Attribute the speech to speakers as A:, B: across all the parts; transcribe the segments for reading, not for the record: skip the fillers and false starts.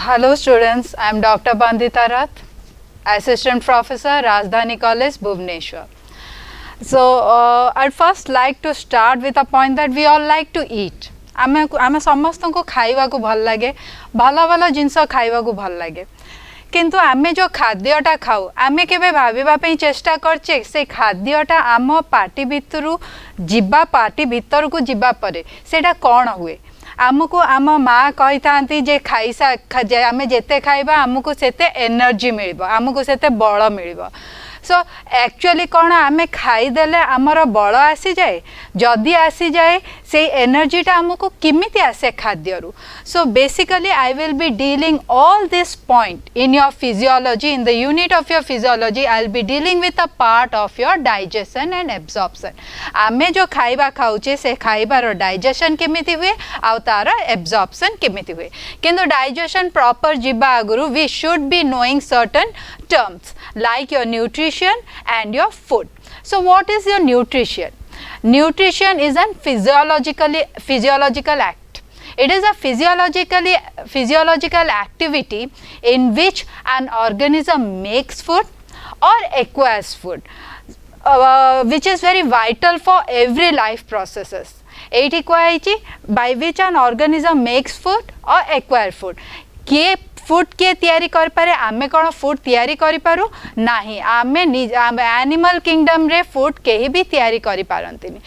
A: Hello students, I am Dr. Bandita Rath, Assistant Professor, Rajdhani College, Bhubaneswar. So I'd first like to start with a point that we all like to eat. आमे समस्त को खाइबा को भल लगे, भल भल जिनस खाइबा को भल लगे, किंतु आमे जो खाद्यटा खाऊ आमे केबे भाबिबा पई चेष्टा करछे से खाद्यटा आम पार्टी भितरु जिबा पार्टी भितर को जिबा परे सेटा कोन हुए आमको आम माँ कही था जे खाईसा आम जिते खाइबा आमको सेते एनर्जी मिल आमको सेते बल मिल सो एक्चुअली कौन आम खाईदेले आमर बल आसी जाए जदि आसी जाए से एनर्जीटा आमको किमिति आसे खाद्यरू so basically I will be dealing all this point in your physiology in the unit of your physiology I will be dealing with a part of your digestion and absorption आमे जो खाइबा खाऊचे से खाइबार डाइजेशन केमिति हुए आउ तार absorption केमिति हुए किंतु डाइजेशन प्रॉपर जिबा आगुरु we should be knowing certain terms like your nutrition and your food. So what is your nutrition? Nutrition is a physiological act. It is a physiological activity in which an organism makes food or acquires food, which is very vital for every life processes. Eighty by which an organism makes food or acquire food. किए food किए तैयारी कर पारे आमे कौन food तैयारी करि पारू नाही आमे एनिमल किंगडम रे फूड केही भी तैयारी करि पारंतिनी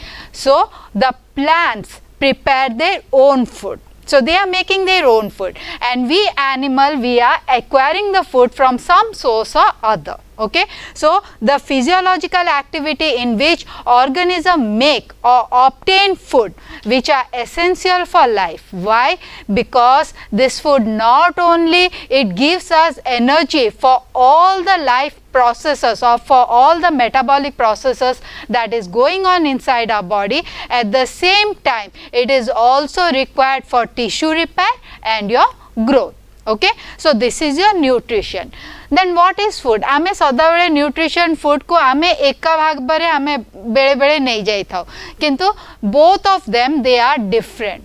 A: so the plants prepare their own food so they are making their own food and we animal we are acquiring the food from some source or other. Okay, so the physiological activity in which organism make or obtain food which are essential for life. Why? Because this food not only it gives us energy for all the life processes or for all the metabolic processes that is going on inside our body, at the same time it is also required for tissue repair and your growth. Okay, so this is your nutrition. Then what is food? आमे सदाबेले nutrition food को आमे एका भाग बरे आमे बेले बेले नहीं जाई थाओ किंतु both of them they are different.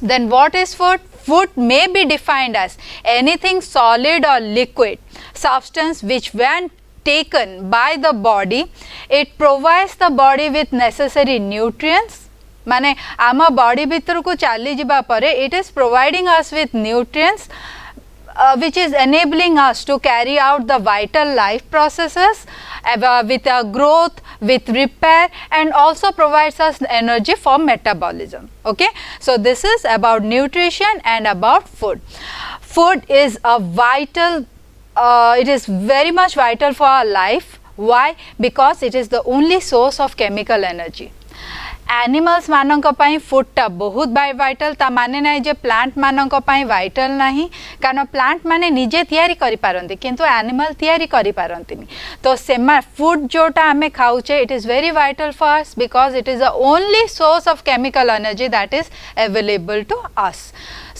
A: Then what is food? Food may be defined as anything solid or liquid substance which when taken by the body it provides the body with necessary nutrients माने आम body भीतर को चली जिबा परे it is providing us with nutrients which is enabling us to carry out the vital life processes with growth, with repair and also provides us energy for metabolism. Okay, so this is about nutrition and about food. Food is a vital it is very much vital for our life. Why? Because it is the only source of chemical energy. Animals मानक पई फूडटा बहुत vital ता माने ना जे plant मानक पई vital नहीं कारण प्लांट माने निजे तैयारी करि पारंती किंतु एनिमल तैयारी करि पारंतीनी तो सेमा फूड जोटा हमें खाउचे it is very vital for us because it is the only source of chemical energy that is available to us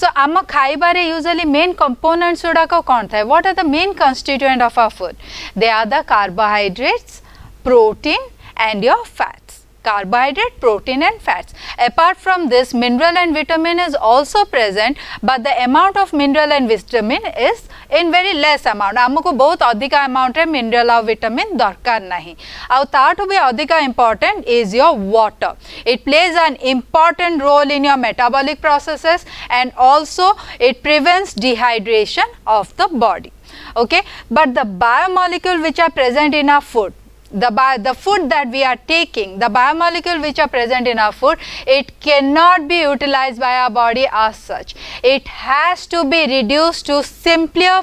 A: so आम खाइबारे यूजुअली मेन कंपोनेंट्स गुड़ाक कौन थाए what are the main constituent of our food they are the carbohydrates protein and your fats carbohydrate, protein and fats. Apart from this, mineral and vitamin is also present, but the amount of mineral and vitamin is in very less amount. आमको बहुत अधिका amount रे mineral और vitamin दरकार नहीं. और ताठु भी अधिका important is your water. It plays an important role in your metabolic processes and also it prevents dehydration of the body. Okay, but the biomolecule which are present in our food, the food that we are taking, the biomolecule which are present in our food, it cannot be utilized by our body as such. It has to be reduced to simpler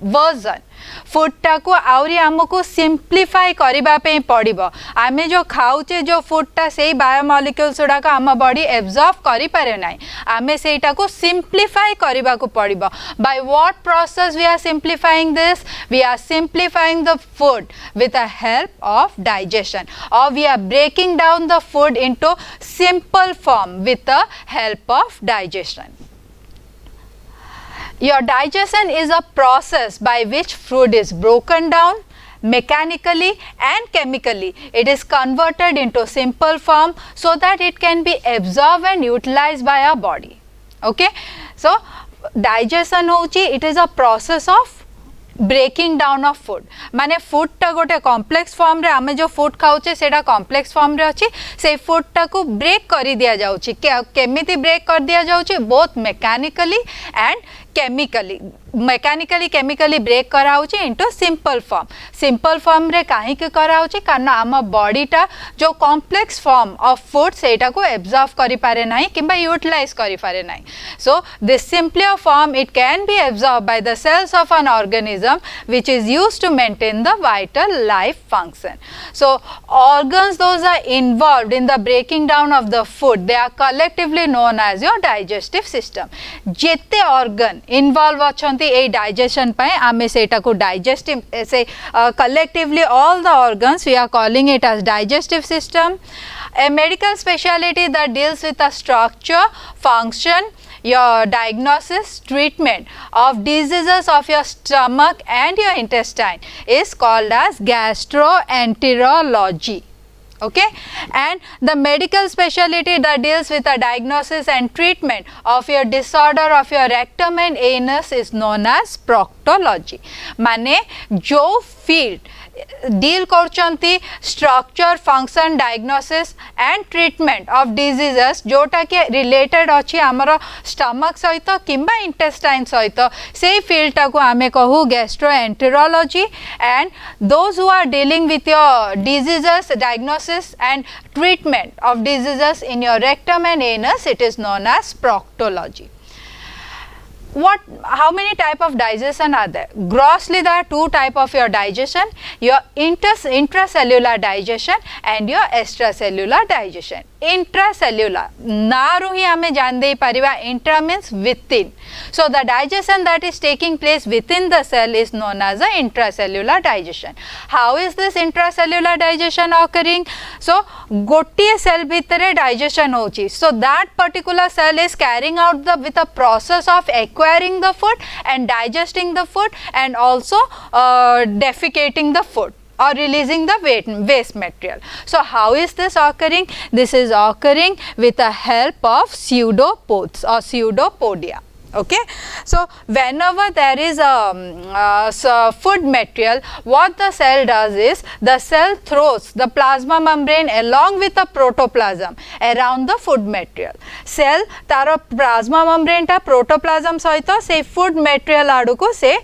A: version. फूडटा को आउरी आमको simplify करबा पे पड़िबो आमे जो खाउचे जो फूडटा सेही biomolecules गुडा को आम बॉडी एब्जॉर्ब करि पारे नै आमे सेटा को सिंप्लीफाई करबा को पड़िबो by what process we are simplifying this we are simplifying the food with the help of digestion और we are breaking down the food into simple form with the help of digestion. Your digestion is a process by which food is broken down mechanically and chemically. It is converted into simple form so that it can be absorbed and utilized by our body. Okay, so digestion होची it is a process of breaking down of food माने food टा गोटे complex form रे आमे जो food खाऊचे सेटा complex form रे अछि से फूड टा को ब्रेक कर दिया जाउची केमिति ब्रेक कर दिया जाउची both mechanically and chemically break कराउची इनटू सिंपल फॉर्म रे काहे के कराउची कारण आम बॉडी टा जो कॉम्प्लेक्स फॉर्म ऑफ फूड सेटा को एब्जॉर्ब करि पारे नाही किबा यूटिलाइज करि पारे नाही so this simpler form it can be absorb by the cells of an organism which is used to maintain the vital life function. So organs those are involved in the breaking down of the food they are collectively known as your digestive system. jete organ involve achhanti ei digestion pai ame seita ko digestive say collectively all the organs we are calling it as digestive system. A medical specialty that deals with the structure, function, your diagnosis, treatment of diseases of your stomach and your intestine is called as gastroenterology. Okay, and the medical specialty that deals with the diagnosis and treatment of your disorder of your rectum and anus is known as proctology. माने जो field deal करचंती structure, function, diagnosis and treatment of diseases जोटा के related अछि हमर stomach सहित किंबा intestine सहित से field टा को आमे कहू gastroenterology and those who are dealing with your diseases diagnosis and treatment of diseases in your rectum and anus it is known as proctology. How many type of digestion are there? Grossly there are two type of your digestion, your intracellular digestion and your extracellular digestion. Intracellular नारू ही हमें जान दे परिवा intra means within, so the digestion that is taking place within the cell is known as the intracellular digestion. How is this intracellular digestion occurring? So गोटिए cell भितरे digestion होची, so that particular cell is carrying out with a process of acquiring the food and digesting the food and also defecating the food or releasing the waste material. So how is this occurring? This is occurring with the help of pseudopods or pseudopodia. Okay, so whenever there is a food material, what the cell does is the cell throws the plasma membrane along with the protoplasm around the food material. Cell taro plasma membrane टा protoplasm सहित से food material आडू को से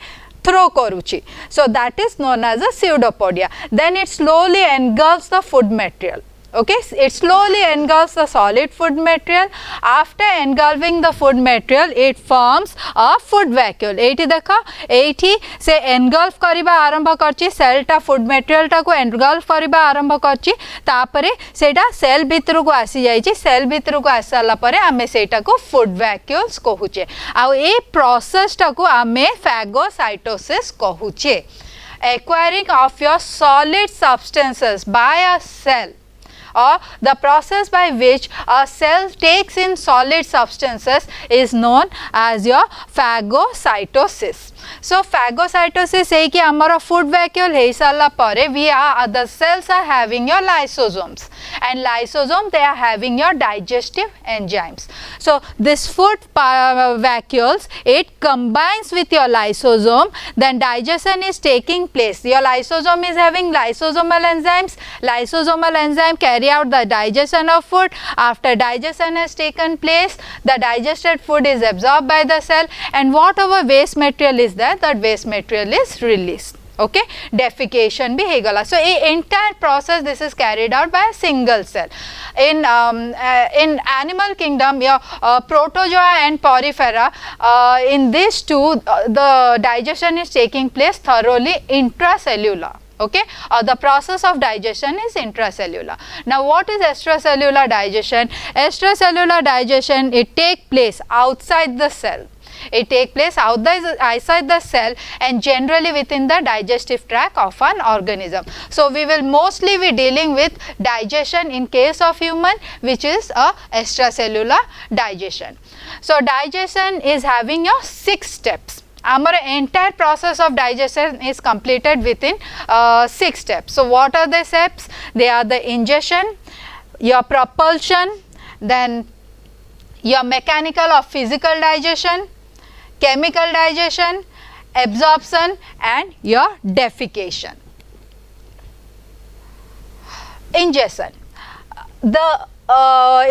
A: throw करूची. So that is known as a pseudopodia. Then it slowly engulfs the food material. Okay, it slowly engulfs the solid food material. After engulfing the food material, it forms a food vacuole. एठी देखा, एठी से engulf करिबा आरंभ करची, cell टा food material टा को engulf करिबा आरंभ करची, तापरे सेटा cell भितर को आसी जाइची, cell भितर को आसाला परे आमे सेटा को food vacuoles कहूचे. आउ ए process टा को आमे phagocytosis कहूचे. Acquiring of your solid substances by a cell or the process by which a cell takes in solid substances is known as your phagocytosis. So phagocytosis है कि हमारा food vacuole है साला परे the cells are having your lysosomes and lysosome they are having your digestive enzymes. So this food vacuoles it combines with your lysosome, then digestion is taking place. Your lysosome is having lysosomal enzymes. Lysosomal enzyme carry out the digestion of food. After digestion has taken place, the digested food is absorbed by the cell and whatever waste material is there, that waste material is released. Okay, defecation bhi hegala. So a entire process this is carried out by a single cell. In animal kingdom, your protozoa and porifera, in these two the digestion is taking place thoroughly intracellular. Okay, the process of digestion is intracellular. Now what is extracellular digestion? Extracellular digestion it take place outside the cell. It take place outside the cell and generally within the digestive tract of an organism. So we will mostly be dealing with digestion in case of human, which is a extracellular digestion. So digestion is having your 6 steps. Our entire process of digestion is completed within 6 steps. So what are the steps? They are the ingestion, your propulsion, then your mechanical or physical digestion, chemical digestion, absorption and your defecation. Ingestion. The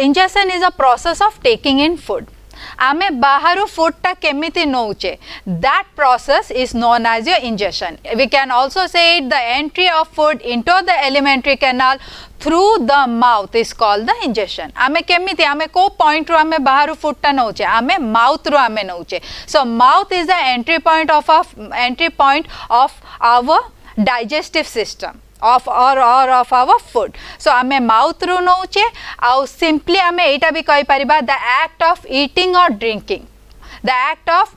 A: ingestion is a process of taking in food. आमे बाहर food टा केमिति नौचे, that process is known as your ingestion. We can also say it, the entry of food into the alimentary canal through the mouth is called the ingestion. आमे केमिति आमे को point रो आमे बाहर फूड टा नौचे, आमे mouth रो आमे नौचे. So mouth is the entry point of our digestive system of or of our food. So आमे mouth रू नौचे आउ simply आमे एटा भी कहि परिबा the act of eating or drinking. The act of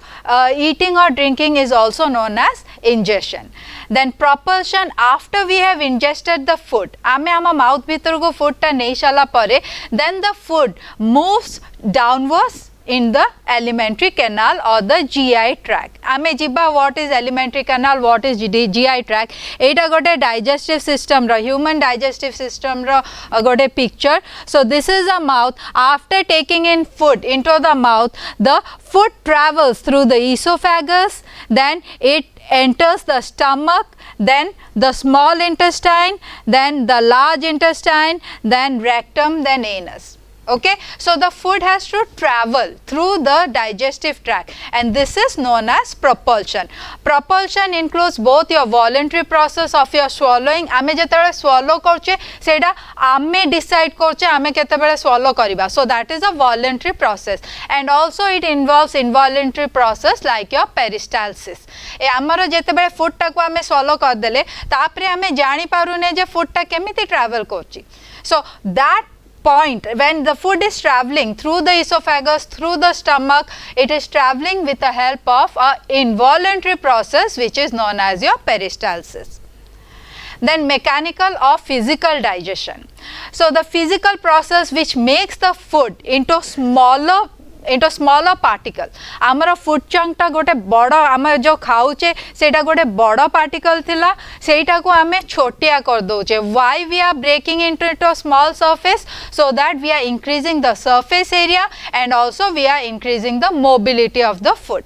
A: eating or drinking is also known as ingestion. Then propulsion, after we have ingested the food, आमे आमा mouth भीतर को food टा नहीं साला परे, then the food moves downwards in the alimentary canal or the GI tract. आमे जिबा what is alimentary canal, what is GI tract, एटा गोटे digestive system रो, human digestive system रो गोटे picture. So this is a mouth. After taking in food into the mouth, the food travels through the esophagus, then it enters the stomach, then the small intestine, then the large intestine, then rectum, then anus. Okay, so the food has to travel through the digestive tract and this is known as propulsion. Propulsion includes both your voluntary process of your swallowing. आमे जेतेबेले swallow करचे सेटा आमे decide करचे आमे केतेबेले swallow करिबा, so that is a voluntary process, and also it involves involuntary process like your peristalsis. ए हमरो जेतेबेले food टा को आमे swallow कर देले तापरे आमे जानि पारुने जे food टा केमिति travel करची. So that point when the food is traveling through the esophagus, through the stomach, it is traveling with the help of a involuntary process which is known as your peristalsis. Then mechanical or physical digestion. So the physical process which makes the food into smaller particle. आमर food chunk टा गोटे बड़ आम जो खाऊचे सेटा गोटे बड़ particle थिला सेटा को आमे छोटिया कर दोचे. Why we are breaking into a small surface? So that we are increasing the surface area and also we are increasing the mobility of the food.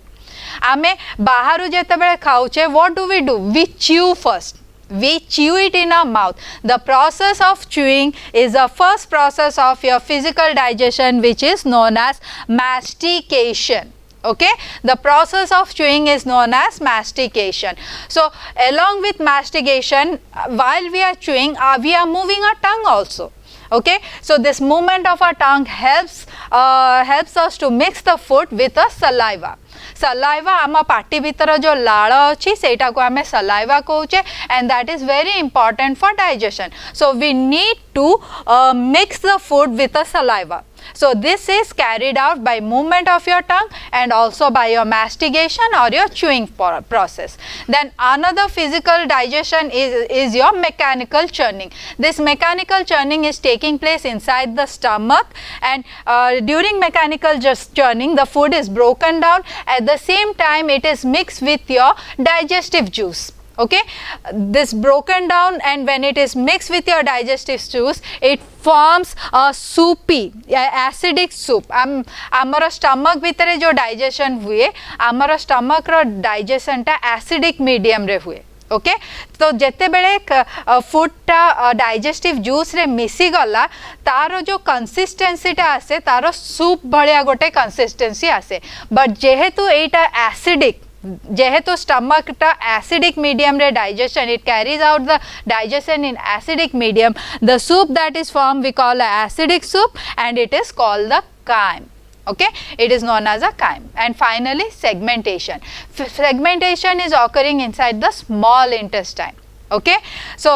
A: आमे Bahru जेतेबेले खाऊचे, what do? We chew first. We chew it in our mouth. The process of chewing is the first process of your physical digestion which is known as mastication. Okay, the process of chewing is known as mastication. So along with mastication, while we are chewing, we are moving our tongue also. Okay, so this movement of our tongue helps us to mix the food with a saliva. Saliva आम पाटी भीतर जो लाड़ अच्छी सेटा को आमे saliva कहूचे and that is very important for digestion. So we need to mix the food with a saliva. So this is carried out by movement of your tongue and also by your mastication or your chewing process. Then another physical digestion is your mechanical churning. This mechanical churning is taking place inside the stomach and during mechanical churning the food is broken down, at the same time it is mixed with your digestive juice. Okay, this broken down and when it is mixed with your digestive juice, it forms a soupy, acidic soup. आमर stomach भितरे जो digestion हुए, आमर stomach रो digestion टा acidic medium रे हुए. Okay, तो जेते बेले फूड टा डाइजेस्टिव जूस रे मिसी गला तारो जो कंसिस्टेंसी टा आसे तारो सूप भलिया गोटे कंसिस्टेंसी आसे. बट जेहेतु एटा एसिडिक, जेहेतु स्टमक टा एसिडिक मीडियम रे digestion, it carries out the digestion in acidic medium, the soup that is form we call a acidic soup and it is called the chyme. Okay, it is known as a chyme. And finally segmentation. Segmentation is occurring inside the small intestine. Okay, so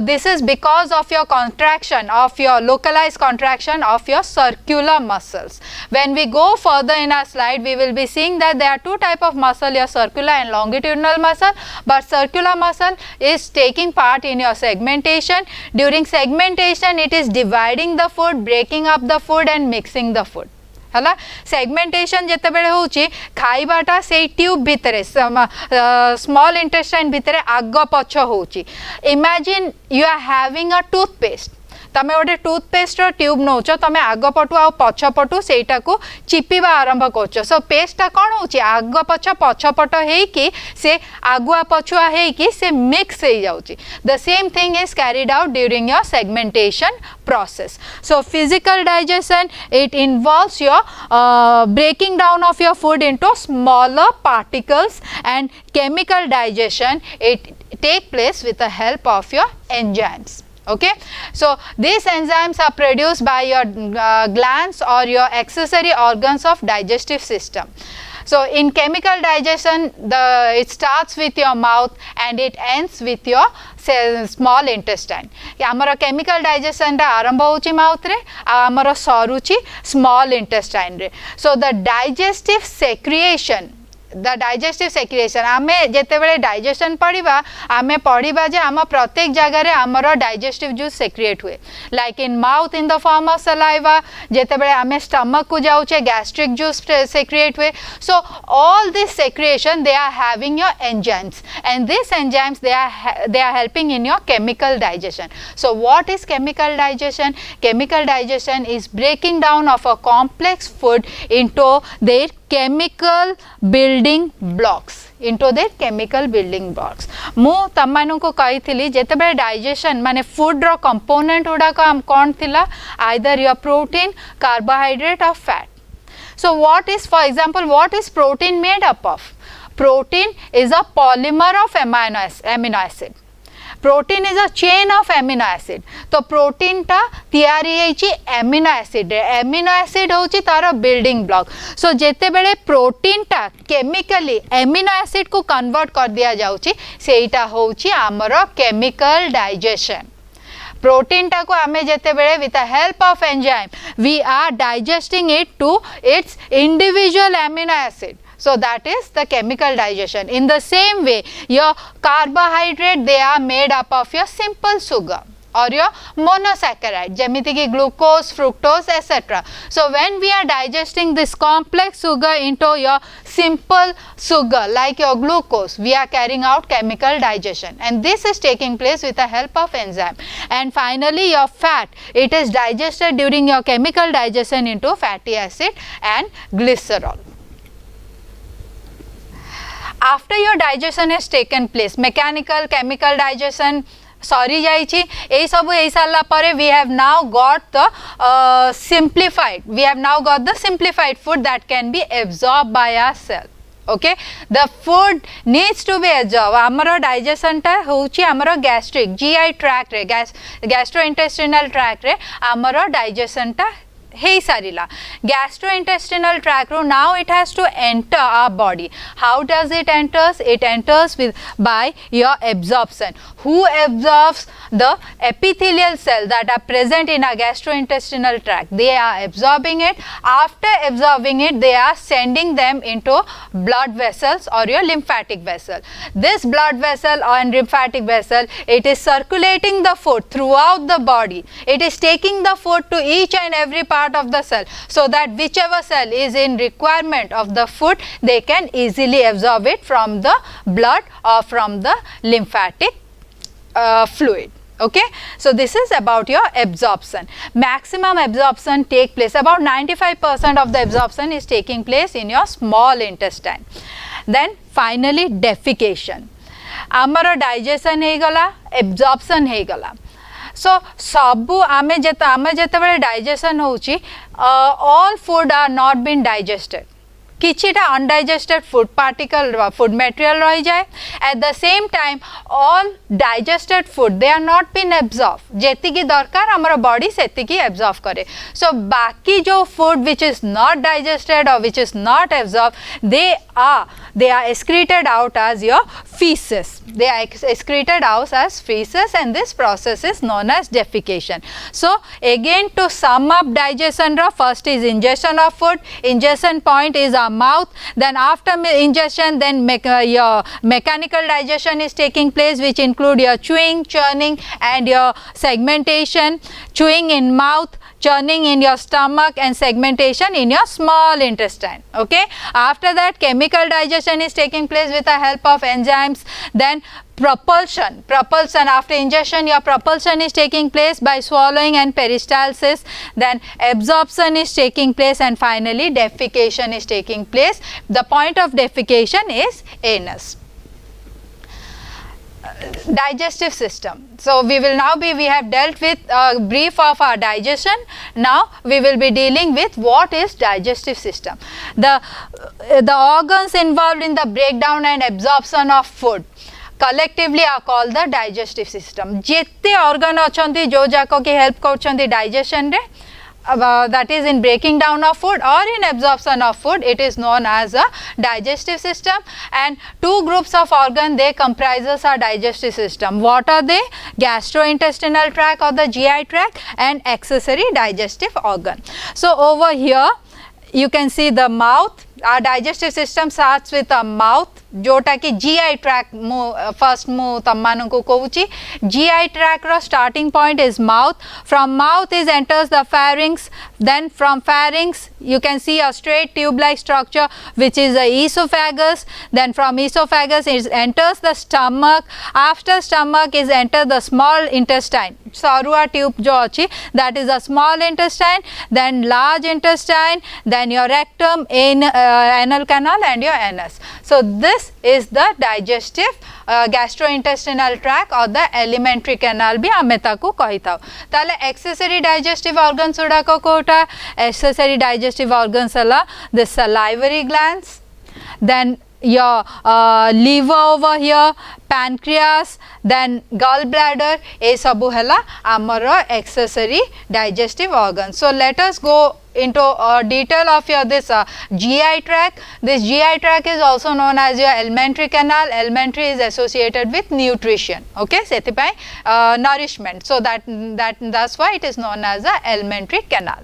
A: this is because of your contraction of your localized contraction of your circular muscles. When we go further in our slide, we will be seeing that there are two type of muscle, your circular and longitudinal muscle, but circular muscle is taking part in your segmentation. During segmentation, it is dividing the food, breaking up the food and mixing the food. हला segmentation जेते बेले होची खाइबाटा से tube भितरे small intestine भितरे आग पछ होची. Imagine you are having a toothpaste. तमे गोटे टूथपेस्ट ट्यूब नौच तमे आग पटु आ पछ पटु सेटा को चिपिबा आरंभ करछ सो पेस्टा कौन होची आग पछ पट हेकी से आगुआ पछुआ हेकी से मिक्स हो जाउची the same thing is carried out during your segmentation process. So physical digestion, it involves your breaking down of your food into smaller particles, and chemical digestion, it take place with the help of your enzymes. Okay, so these enzymes are produced by your glands or your accessory organs of digestive system. So in chemical digestion, it starts with your mouth and it ends with your small intestine. आमर chemical digestion टा आरंभ होची mouth रे आमर सरुची small intestine रे. So the digestive secretion आमे जेतेबेले digestion पढ़िबा आमे पढ़िबा जे आम प्रत्येक जगह रे आमर डाइजेस्टिव जूस सेक्रिएट हुए like in mouth in the form of saliva जेतेबेले आमे स्टमक को जाउचे गैस्ट्रिक जूस सेक्रिएट हुए. So all this secretion they are having your enzymes and this enzymes they are helping in your chemical digestion. So what is chemical digestion? Chemical digestion is breaking down of a complex food into their chemical building blocks into their chemical building blocks. मु तमनु को कही थिली जेतेबे digestion माने food रो component उडा को हम कोन थिला either your protein carbohydrate और fat. So what is, for example, what is protein made up of? Protein is a polymer of amino acid. Protein is a chain of amino acid. तो protein टा तैयारी हेची amino acid रे. Amino acid होची तार building block. सो जेते बेले protein टा केमिकली एमिनो एसिड को कन्वर्ट कर दिया जाउची सेटा होची आमर केमिकल डाइजेशन. प्रोटीन टा को आमे जेते बेले with the help of enzyme we are digesting it to its individual amino acid. So that is the chemical digestion. In the same way, your carbohydrate, they are made up of your simple sugar or your monosaccharide, jemiti ki glucose, fructose, etc. So when we are digesting this complex sugar into your simple sugar like your glucose, we are carrying out chemical digestion, and this is taking place with the help of enzyme. And finally your fat, it is digested during your chemical digestion into fatty acid and glycerol. After your digestion has taken place, mechanical, chemical digestion सरी जाइछि ए सब ए साला परे we have now got the simplified food that can be absorbed by our cell. Okay, the food needs to be absorbed. आमर digestion टा होची आमर gastric GI tract रे गैस्ट्रोइंटेस्टिनल ट्रैक्ट रे आमर डाइजेशन टा हे सारिला. Gastrointestinal tract, now it has to enter our body. How does it enters? It enters by your absorption. Who absorbs? The epithelial cells that are present in our gastrointestinal tract. They are absorbing it. After absorbing it, they are sending them into blood vessels or your lymphatic vessel. This blood vessel or lymphatic vessel, it is circulating the food throughout the body. It is taking the food to each and every part of the cell, so that whichever cell is in requirement of the food, they can easily absorb it from the blood or from the lymphatic fluid. Okay, so this is about your absorption. Maximum absorption take place, about 95% of the absorption is taking place in your small intestine. Then finally defecation. आमर digestion हे गला, absorption हे गला. So सबू आमे जेतेबेले digestion होची all food are not been digested. किछिटा undigested food particle food material रही जाए. At the same time all digested food they are not been absorb. जेतिकी दरकार हमर बॉडी सेतिकी एब्जॉर्ब करे. सो बाकी जो food which is not digested और which is not absorb, they are excreted out as your feces. They are excreted out as feces, and this process is known as defecation. So again, to sum up digestion, first is ingestion of food. Ingestion point is our mouth. Then after ingestion, then your mechanical digestion is taking place, which include your chewing, churning, and your segmentation. Chewing in mouth, churning in your stomach, and segmentation in your small intestine. Okay, after that chemical digestion is taking place with the help of enzymes. Then propulsion after ingestion, your propulsion is taking place by swallowing and peristalsis, then absorption is taking place, and finally defecation is taking place. The point of defecation is anus. Digestive system. So we have dealt with a brief of our digestion. Now we will be dealing with what is digestive system. The organs involved in the breakdown and absorption of food collectively are called the digestive system. Jette organ achanti jo jako ki help karchanti digestion re, that is in breaking down of food or in absorption of food, it is known as a digestive system. And two groups of organ, they comprises our digestive system. What are they? Gastrointestinal tract or the GI tract, and accessory digestive organ. So over here you can see the mouth. Our digestive system starts with a mouth, जोटा कि GI tract first mu tammanku kohuchi. GI tract ro starting point is mouth. From mouth is enters the pharynx. Then from pharynx you can see a straight tube like structure which is the esophagus. Then from esophagus it enters the stomach. After stomach is enter the small intestine. Sarua tube jo achi, that is the small intestine. Then large intestine. Then your rectum, anal canal, and your anus. So this is the digestive gastrointestinal tract or the alimentary canal भी आमे ताकू कही था. ताले accessory digestive organs उड़ा को Kota. Accessory digestive organs अला the salivary glands, then your liver over here, pancreas, then gallbladder, ए सबु हला आमर accessory digestive organs. So let us go into detail of your this GI tract. This GI tract is also known as your alimentary canal. Alimentary is associated with nutrition. Okay, sethipai nourishment. So that's why it is known as a alimentary canal.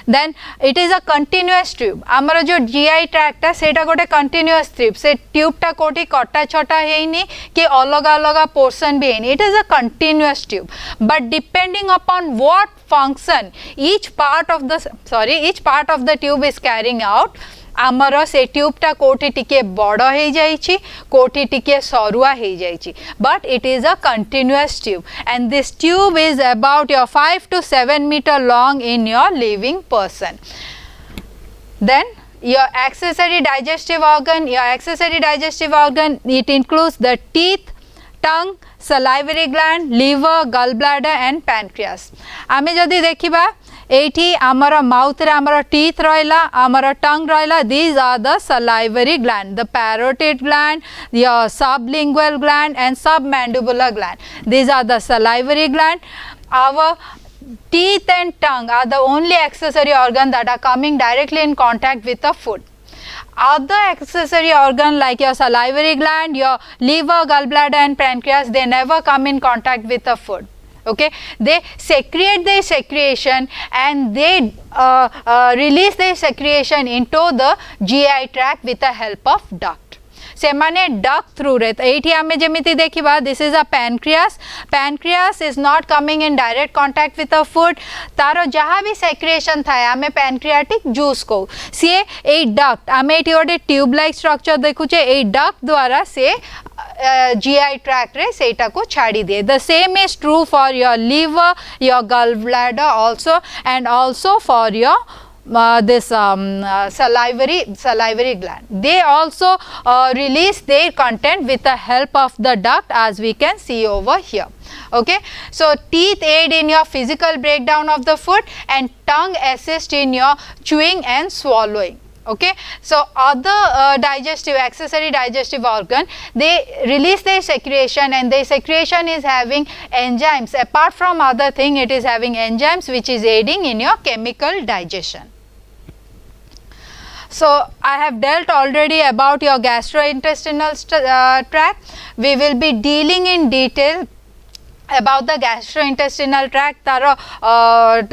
A: Then it is a continuous tube. आमर जो GI tract है सेटा गोटे continuous tube. से tube टा कोटी कटा छोटा है नहीं कि अलगा अलगा portion भी है नहीं. It is a continuous tube. But depending upon what function each part of the tube is carrying out, आमर से ट्यूब टा कोटी टिके बड़ हो जाइछि, कोटी टिके सरुआ हो जाइछि. But it is a continuous tube, and this tube is about your 5 to 7 meter long in your living person. Then your accessory digestive organ, it includes the teeth, tongue, salivary gland, liver, gallbladder, and pancreas. आमे जदि देखिबा एठी आमर mouth रे आमर teeth रहिला, आमर टंग रहिला. These are the salivary gland, the parotid gland, your sublingual gland, and submandibular gland. These are the salivary gland. Our teeth and tongue are the only accessory organ that are coming directly in contact with the food. Other accessory organ like your salivary gland, your liver, gallbladder, and pancreas, they never come in contact with the food. Okay, they secrete their secretion and they release their secretion into the GI tract with the help of duct. से माने duct through रे. एठी आमे जेमिति देखिबा, this is a pancreas. Pancreas is not coming in direct contact with the food. तारो जहाँ भी secretion थाए आमे pancreatic juice को से ए duct आमे एठी ओडे tube like structure देखुचे ए duct द्वारा से GI tract रे सेटा को छाड़ी दिए. The same is true for your liver, your gallbladder also, and also for your this salivary gland. They also release their content with the help of the duct, as we can see over here. Okay, so teeth aid in your physical breakdown of the food, and tongue assist in your chewing and swallowing. Okay, so other accessory digestive organ, they release their secretion, and their secretion is having enzymes. Apart from other thing, it is having enzymes which is aiding in your chemical digestion. So I have dealt already about your gastrointestinal tract. We will be dealing in detail about the gastrointestinal tract तार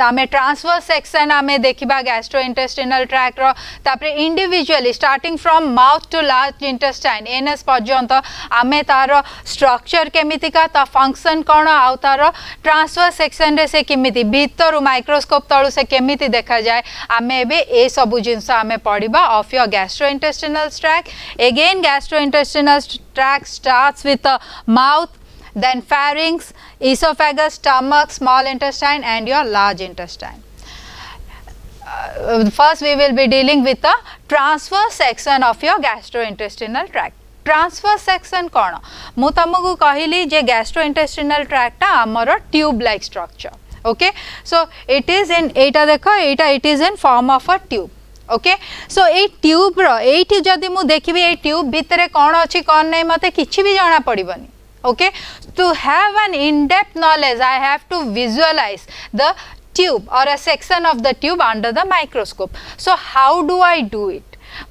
A: आमे transverse section आमे देखिबा gastrointestinal tract रो तापरे individually starting from mouth to large intestine anus पर्यंत आमे तार structure केमिति का ता फंक्शन कोन आ तार ट्रांसवर्स सेक्शन रे से केमिति भीतर माइक्रोस्कोप तळु से केमिति देखा जाय आमे एबे ए सबु जिंस आमे पढिबा of your gastrointestinal tract. Again gastrointestinal tract starts with the mouth, then pharynx, esophagus, stomach, small intestine and your large intestine. First we will be dealing with the transverse section of your gastrointestinal tract. Transverse section कौन मु तुमको कहली जे gastrointestinal tract टा हमर tube like structure. Okay, so it is in एटा देखो एटा it is in form of a tube. Okay so ए tube रो एठी जदी मु देखिबी ए ट्यूब भितरे कोन अछि कोन नै मते किछि भी जाना पड़िबनी. Okay, to have an in-depth knowledge I have to visualize the tube or a section of the tube under the microscope. So how do I do it?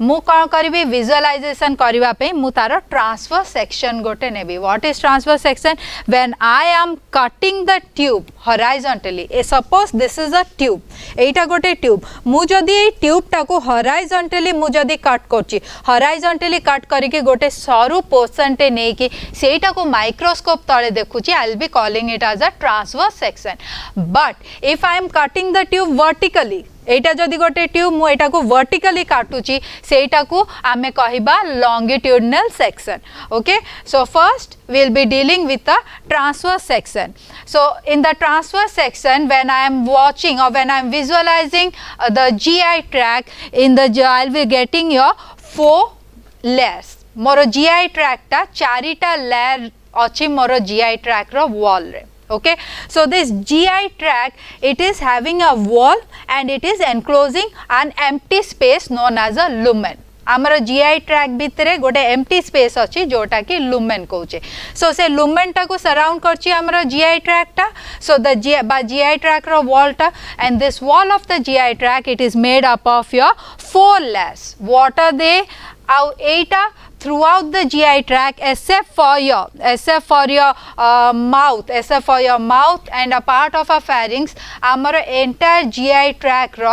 A: मु कौन करी विजुअलाइजेशन करबा पे मु तार ट्रांसवर्स सेक्शन गोटे नेबी. What is transverse section? When I am cutting the tube horizontally, suppose this is a tube, एटा गोटे ट्यूब, मु जदी ए ट्यूब टाको हॉरिजॉन्टली मु जदी कट करची, हॉरिजॉन्टली कट करके गोटे सरू पोर्शन टे नै कि सेटा को माइक्रोस्कोप तळे देखुची, I will be calling it as a transverse section. But if I am cutting the tube vertically, एटा जदि गोटे ट्यूब मु एटा को वर्टिकली काटुची सेटा को आमे कहिबा longitudinal section. Okay, so first we will be dealing with the transverse section. So in the transverse section, when I am watching or when I am visualizing the GI tract, in the I will be getting your 4 layers. More GI tract टा चारिटा layer अछि मोर GI tract रो wall रे. Okay, so this GI tract, it is having a wall and it is enclosing an empty space known as a lumen. आमर GI track भितरे गोटे empty space अछि जोटा कि लुमेन कहूचे. सो से लुमेन टा को सराउंड करछि आमर GI ट्रैक टा. सो द GI ट्रैक रो वॉल टा, and this wall of the GI tract it is made up of your 4 layers. What are they? आउ एटा throughout the GI tract except for your mouth and a part of a pharynx, our entire GI tract ro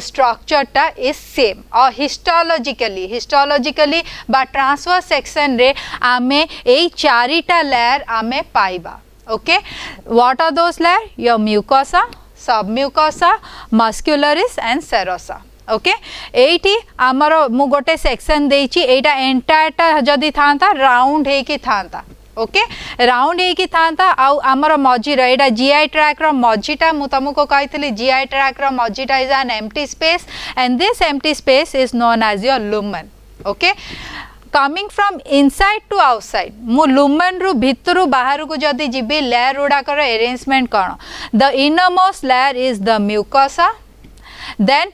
A: structure ta is same. Or histologically but transverse section re ame ei charita layer ame paiba. Okay, what are those layers? Your mucosa, submucosa, muscularis and serosa. Okay, एठी आमर मु गोटे section देछि, एटा एंटायरटा जदी थांता round हे कि थांता. Okay, round हे कि थांता आउ आमर मझी रे एटा GI ट्रैक रो मझीटा मु तुमको कहितली GI ट्रैक रो मझीटा is an empty space and this empty space is known as your lumen. Okay, coming from inside to outside, मु लुमेन रु भितरु बाहर को जदी जिबी लेयर उडा कर अरेंजमेंट कोन. The innermost layer is the mucosa, then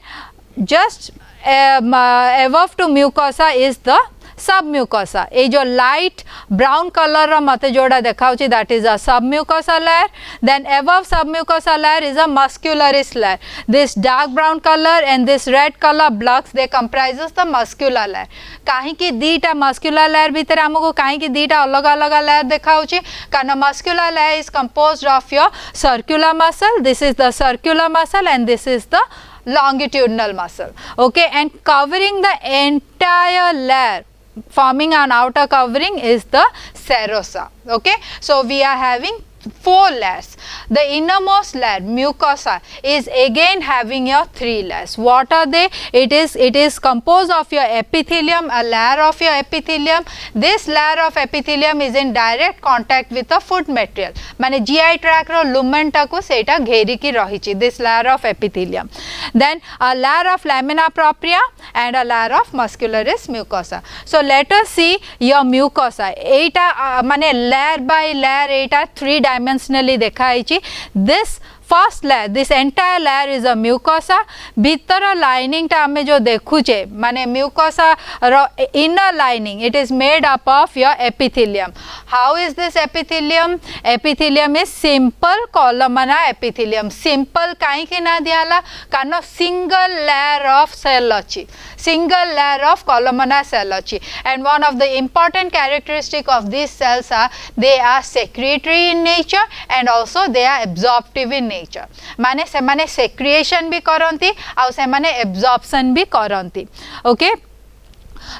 A: just above to mucosa is the submucosa. ए जो light brown color रा मते जोड़ा देखाउची, that is a submucosa layer. Then above submucosa layer is a muscularis layer. This dark brown color and this red color blocks, they comprises the muscular layer. काहे कि दीटा muscular layer भीतर हमको काहे कि दीटा अलग अलग layer देखाउची, कारण muscular layer is composed of your circular muscle. This is the circular muscle and this is the longitudinal muscle. Okay, and covering the entire layer, forming an outer covering, is the serosa. Okay, so we are having 4 layers. The innermost layer, mucosa, is again having your 3 layers. What are they? It is composed of your epithelium, a layer of your epithelium. This layer of epithelium is in direct contact with the food material. माने GI tract रो lumen टा को सेटा घेरी की रहिची, this layer of epithelium. Then a layer of lamina propria and a layer of muscularis mucosa. So let us see your mucosa. एटा माने layer by layer एटा 3 dimensionally देखाइची. This first layer this entire layer is a mucosa भीतर lining टा हमें जो देखुचे माने mucosa रो inner lining it is made up of your epithelium how is this epithelium is simple columnar epithelium simple काई के ना दियाला कारण सिंगल लेयर ऑफ सेल अच्छी single layer of columnar cell achi and one of the important characteristic of these cells are they are secretory in nature and also they are absorptive in nature माने से माने secretion भी करंती और से माने absorption भी करंती okay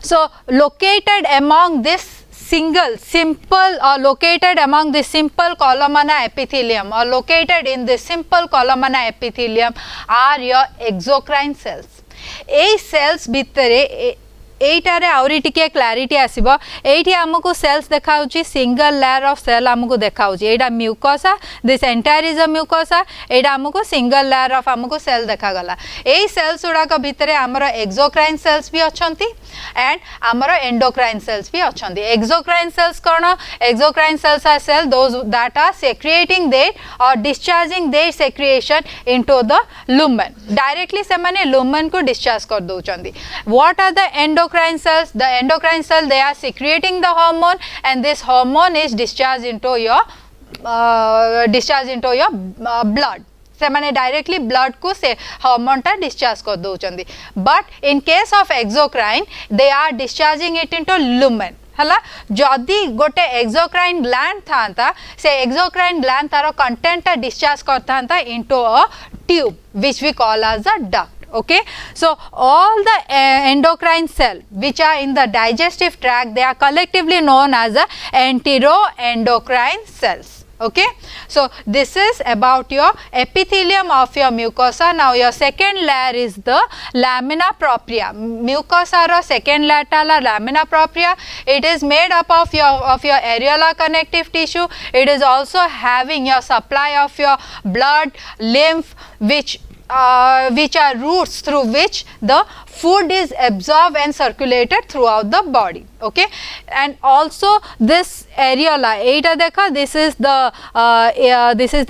A: so located among this simple or located among the simple columnar epithelium or located in the simple columnar epithelium are your exocrine cells ए cells भितरे एटारे आउरी टिके क्लैरिटी आसीबो एठी हमको सेल्स देखाउची सिंगल लेयर ऑफ सेल हमको देखाउची एटा mucosa this entire is a mucosa एटा हमको सिंगल लेयर ऑफ हमको सेल देखा गला ए सेल्स उडा को भितरे हमरो एक्सोक्राइन सेल्स भी अछंती एंड हमरो एंडोक्राइन सेल्स भी अछंती एक्सोक्राइन सेल्स कोन exocrine cells are cell those that are secreting their और discharging their secretion into the lumen directly से माने लुमेन को डिस्चार्ज कर दोचंती what are the endocrine cells the endocrine cell they are secreting the hormone and this hormone is discharged into your blood से माने directly blood को से hormone टा डिस्चार्ज कर दोचंदी but in case of exocrine they are discharging it into lumen हला जदि गोटे एक्सोक्राइन ग्लैंड थांता से एक्सोक्राइन ग्लैंड तारो कंटेंट टा डिस्चार्ज करथांता into a tube which we call as a duct okay so all the endocrine cell which are in the digestive tract they are collectively known as the enteroendocrine cells okay so this is about your epithelium of your mucosa now your second layer is the lamina propria mucosa ro second layer ta la lamina propria it is made up of your areolar connective tissue it is also having your supply of your blood lymph which are routes through which the food is absorbed and circulated throughout the body okay and also this areola eta dekha this is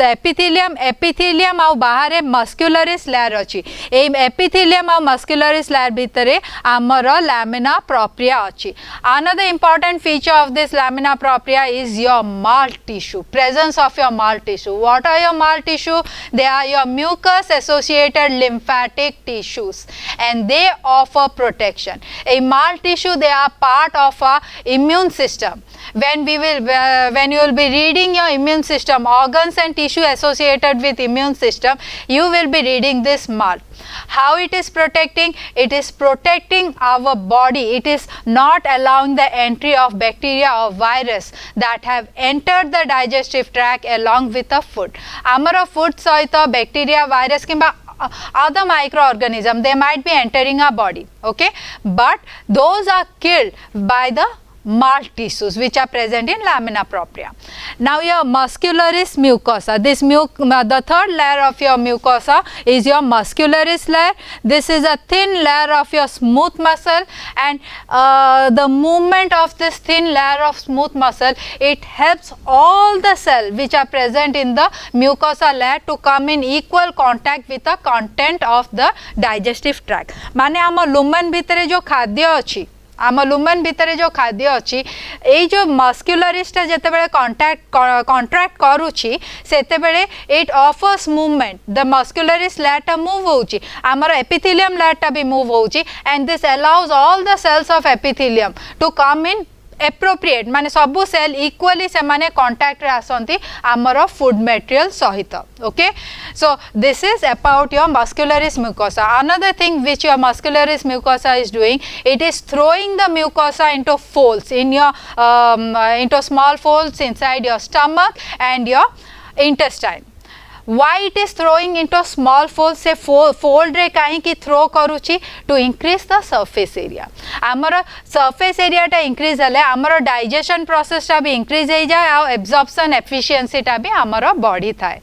A: the epithelium au bahare muscularis layer achi ei epithelium au muscularis layer bhitare amara lamina propria achi another important feature of this lamina propria is your marl tissue presence of your marl tissue what are your marl tissue they are your mucus associated lymphatic tissues and they offer protection a marl tissue they are part of our immune system when you will be reading your immune system organs and tissue associated with immune system you will be reading this marl how it is protecting our body it is not allowing the entry of bacteria or virus that have entered the digestive tract along with the food amara food saita bacteria virus kimba other microorganism they might be entering our body okay but those are killed by the marl tissues which are present in lamina propria now your muscularis mucosa this the third layer of your mucosa is your muscularis layer this is a thin layer of your smooth muscle and the movement of this thin layer of smooth muscle it helps all the cells which are present in the mucosa layer to come in equal contact with the content of the digestive tract माने आम lumen भितरे जो खाद्य अछि आम lumen भितर जो खाद्य अच्छी ये जो मस्क्युलरिस्टा जिते बड़े कॉन्ट्रैक्ट करुच्ची सेते बड़े it offers movement the muscularis layer move होउची आमर एपिथेलियम लेयर भी मूव होउची and this allows all the cells of epithelium to come in appropriate माने सबु सेल इक्वली से माने कांटेक्ट रे आसंती आमर फूड मटेरियल सहित okay so this is about your muscularis mucosa another thing which your muscularis mucosa is doing it is throwing the mucosa into folds in your into small folds inside your stomach and your intestine why it is throwing into small folds से fold रे काहे की throw करूची to increase the surface area आमर surface area टा increase हले आमर digestion process टा भी increase हो जाए और absorption efficiency टा भी आमर बढ़ी थाए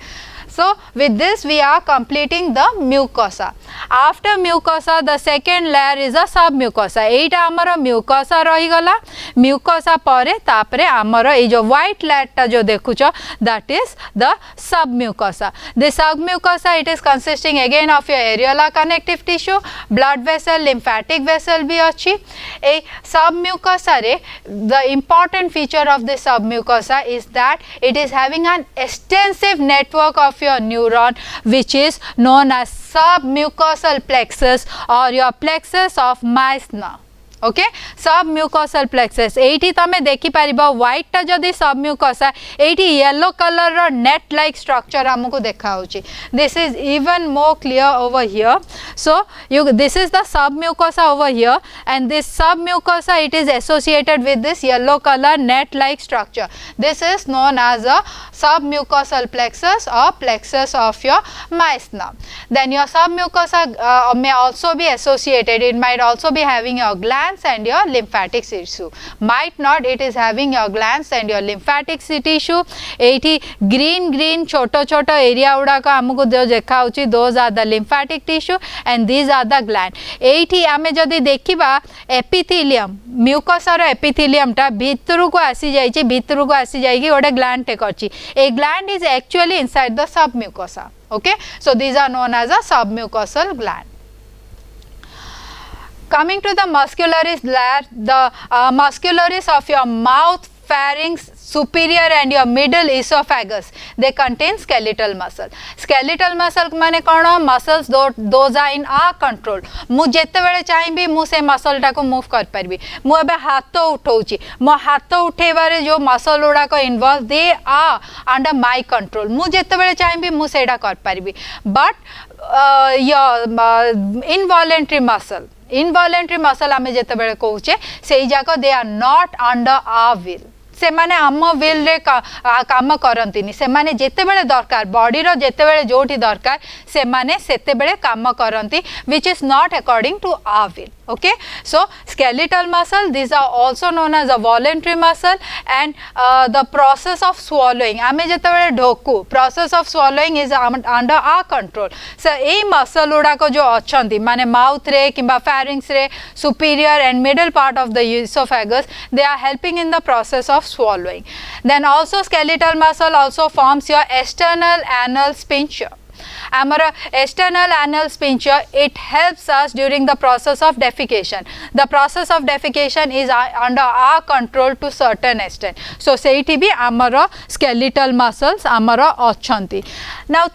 A: So with this we are completing the mucosa. After mucosa the second layer is a submucosa. एटा आमर mucosa रही गला. Mucosa परे तापरे आमर ए जो white layer टा जो देखुछ that is the submucosa. The submucosa it is consisting again of your areola connective tissue, blood vessel, lymphatic vessel भी अच्छी. A submucosa रे the important feature of the submucosa is that it is having an extensive network of your neuron which is known as submucosal plexus or your plexus of Meissner. Okay submucosal plexus एठी तमे देखि परिबो white टा जदी submucosa एठी yellow colour रो net like structure हमकु देखा होची. This is even more clear over here. So you this is the submucosa over here and this submucosa it is associated with this yellow colour net like structure. This is known as a submucosal plexus or plexus of your Meissner. Then your submucosa may also be associated, it might also be having your glands and your lymphatic tissue. Might not, it is having your glands and your lymphatic tissue. एठी green छोटो छोटो area उडा को हमको जो देखा होची those are the lymphatic tissue and these are the gland. एठी आमे जदी देखिबा epithelium mucosa रो epithelium टा भितरु को आसी जाई छि भितरु को आसी जाई कि ओडे gland टे करछि. A gland is actually inside the submucosa. Okay, so these are known as a submucosal gland. Coming to the muscularis layer, the muscularis of your mouth, pharynx, superior and your middle esophagus, they contain skeletal muscle. Skeletal muscle माने कौन muscles those are in our control. मु जेते बेले चाहिबी मु से muscle टा को move कर परबी. मु एबे हाथ उठौची मो हाथ उठेबारे जो muscle उडा को involve they are under my control. मु जेते बेले चाहिबी मु सेडा कर परबी. But your involuntary muscle आमे जेते बेले कहूचे सेई जाको they are not under our will. से माने आम विल रे काम करंतिनी से माने जेते बेले दरकार बॉडी रो जेते बेले जोठी दरकार से माने सेते बेले काम करंती which is not according to our will. Okay, so skeletal muscle, these are also known as a voluntary muscle and the process of swallowing आमे जेते बेले ढोकू process of swallowing is under our control. So A muscle उडा को जो अछंती माने mouth रे किबा pharynx रे superior and middle part of the esophagus, they are helping in the process of swallowing. Then also skeletal muscle also forms your external anal sphincter. Our external anal sphincter, it helps us during the process of defecation. The process of defecation is under our control to certain extent. So seiti bhi amara skeletal muscles amara achanti. Now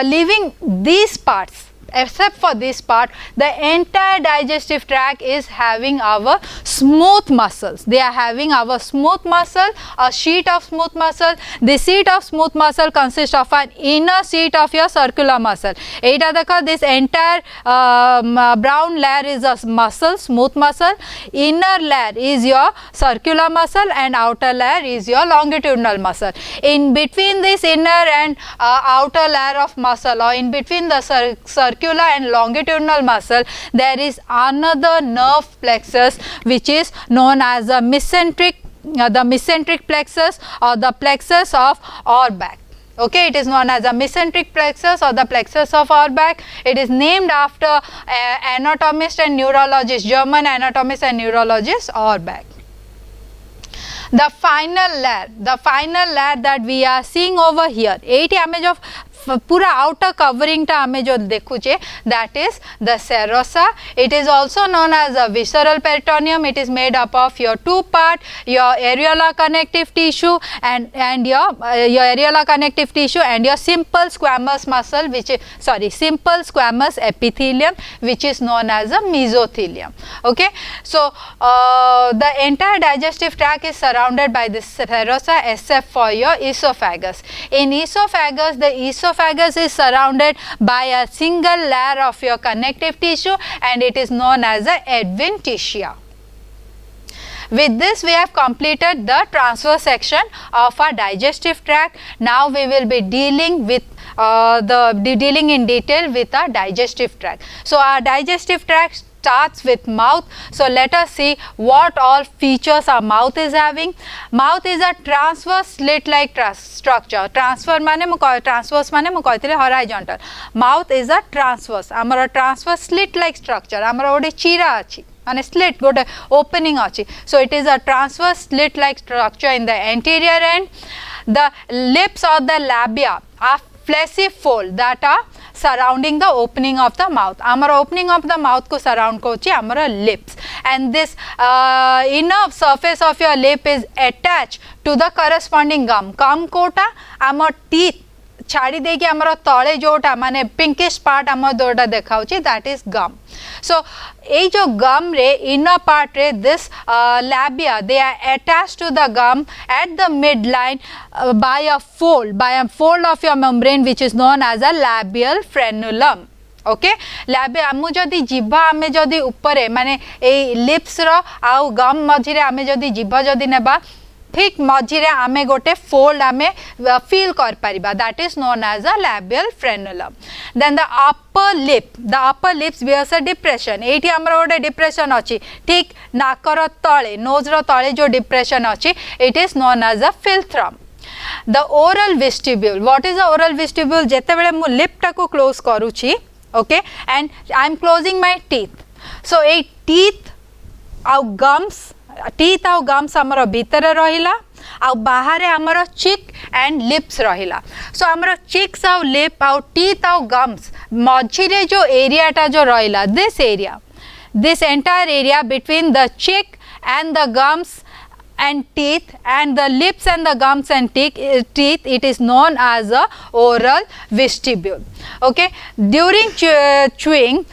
A: leaving these parts, except for this part, the entire digestive tract is having our smooth muscles. They are having our smooth muscle, a sheet of smooth muscle. The sheet of smooth muscle consists of an inner sheet of your circular muscle. Eta dekha, this entire brown layer is a muscle, smooth muscle. Inner layer is your circular muscle and outer layer is your longitudinal muscle. In between this inner and outer layer of muscle, or in between the circular and longitudinal muscle, there is another nerve plexus which is known as the mesenteric plexus or the plexus of Auerbach. Okay, it is known as the mesenteric plexus or the plexus of Auerbach. It is named after anatomist and neurologist, German anatomist and neurologist Auerbach. The final layer that we are seeing over here, 80 image of पूरा outer covering टा हमें जो देखुचे, that is the serosa. It is also known as a visceral peritoneum. It is made up of your two part, your areola connective tissue and your areola connective tissue and your simple squamous muscle, which is simple squamous epithelium, which is known as a mesothelium. Okay, so the entire digestive tract is surrounded by this serosa except for your esophagus. In esophagus, the esophagus is surrounded by a single layer of your connective tissue and it is known as the adventitia. With this, we have completed the transverse section of our digestive tract. Now we will be dealing with dealing in detail with our digestive tract. So our digestive tract starts with mouth. So let us see what all features our mouth is having. Mouth is a transverse slit like structure. Transverse mane mu कहथिले horizontal. Mouth is a transverse. Amara transverse slit like structure. Amara ओडे चीरा अछि माने slit गोटे opening अछि. So it is a transverse slit like structure in the anterior end. The lips or the labia are fleshy fold that are surrounding the opening of the mouth. Amara opening of the mouth ko surround kochi amara lips, and this inner surface of your lip is attached to the corresponding gum. Gum kota amar teeth छाड़ी दे कि हमरो तळे जोटा माने pinkish part हमर दोटा देखाउची, that is गम. सो ए जो गम रे inner part रे this labia they are attached to the gum at the midline by a fold of your membrane which is known as a labial frenulum. Okay लाबे आमु जदि जिभा आमे जदि ऊपर माने ए लिप्स रो आउ गम मझिरे आमे जदि जिभा जदि नेबा ठीक मझिरे आमे गोटे फोल्ड आमे फील कर परिबा, that is known as a labial frenulum. Then the upper lips bears a depression. एठी हमरा गोटे डिप्रेशन अछि ठीक नाकर तळे नोज रो तळे जो डिप्रेशन अछि it is known as a philtrum. The oral vestibule, what is the oral vestibule? जेते बेले मु लिप टा को क्लोज करूची, okay, and I am closing my teeth. So a teeth आउ gums टीथ आउ गम्स हमर भीतर रहिला आउ बाहर हमर चिक एंड लिप्स रहिला. सो हमर चिक्स आउ लिप आउ टीथ आउ गम्स मझिरे जो एरिया टा जो रहिला, this entire area between the chick and the gums and teeth and the lips and the gums and teeth, it is known as a oral vestibule. Okay, during chewing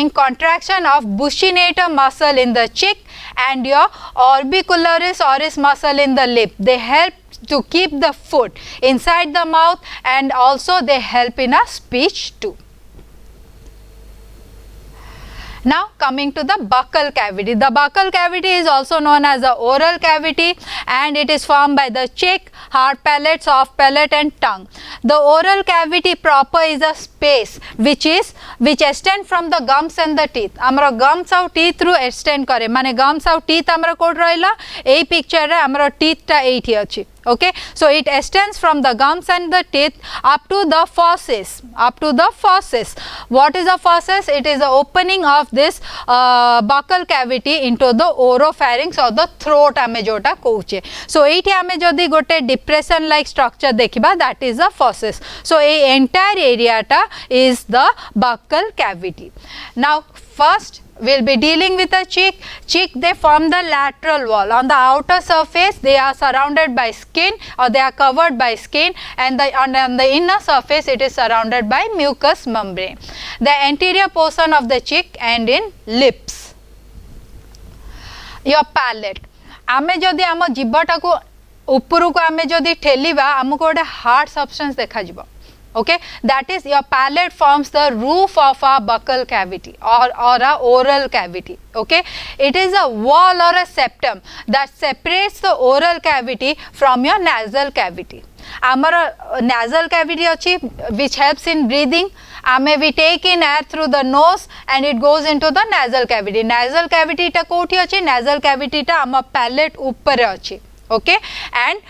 A: contraction of buccinator muscle in the cheek and your orbicularis oris muscle in the lip, they help to keep the food inside the mouth, and also they help in a speech too. Now coming to the buccal cavity. The buccal cavity is also known as the oral cavity, and it is formed by the cheek, hard palate, soft palate and tongue. The oral cavity proper is a space which extend from the gums and the teeth. Amara gums और teeth through extend करे, माने gums और teeth amara code रहिला ए picture रे amara teeth टा एठी अछि. Okay, so it extends from the gums and the teeth up to the fauces. What is the fauces? It is the opening of this buccal cavity into the oropharynx or the throat ame jota कहूचे. So एठी ame जदि गोटे depression like structure देखिबा, that is the fauces. So a entire area ta is the buccal cavity. Now first we'll be dealing with the cheek. They form the lateral wall. On the outer surface they are surrounded by skin, or they are covered by skin, and on the inner surface it is surrounded by mucous membrane. The anterior portion of the cheek and in lips. Your palate. आमे जदि आम जीभटा को ऊपर को आमे जदि ठेलिबा आमको गोटे हार्ड सब्सटेंस देखा जिवो. Okay, that is your palate forms the roof of our buccal cavity or a oral cavity. Okay, it is a wall or a septum that separates the oral cavity from your nasal cavity. Amara nasal cavity achi which helps in breathing. We take in air through the nose and it goes into the nasal cavity. Nasal cavity ta koti achi, nasal cavity ta ama palate uppare achi. Okay, and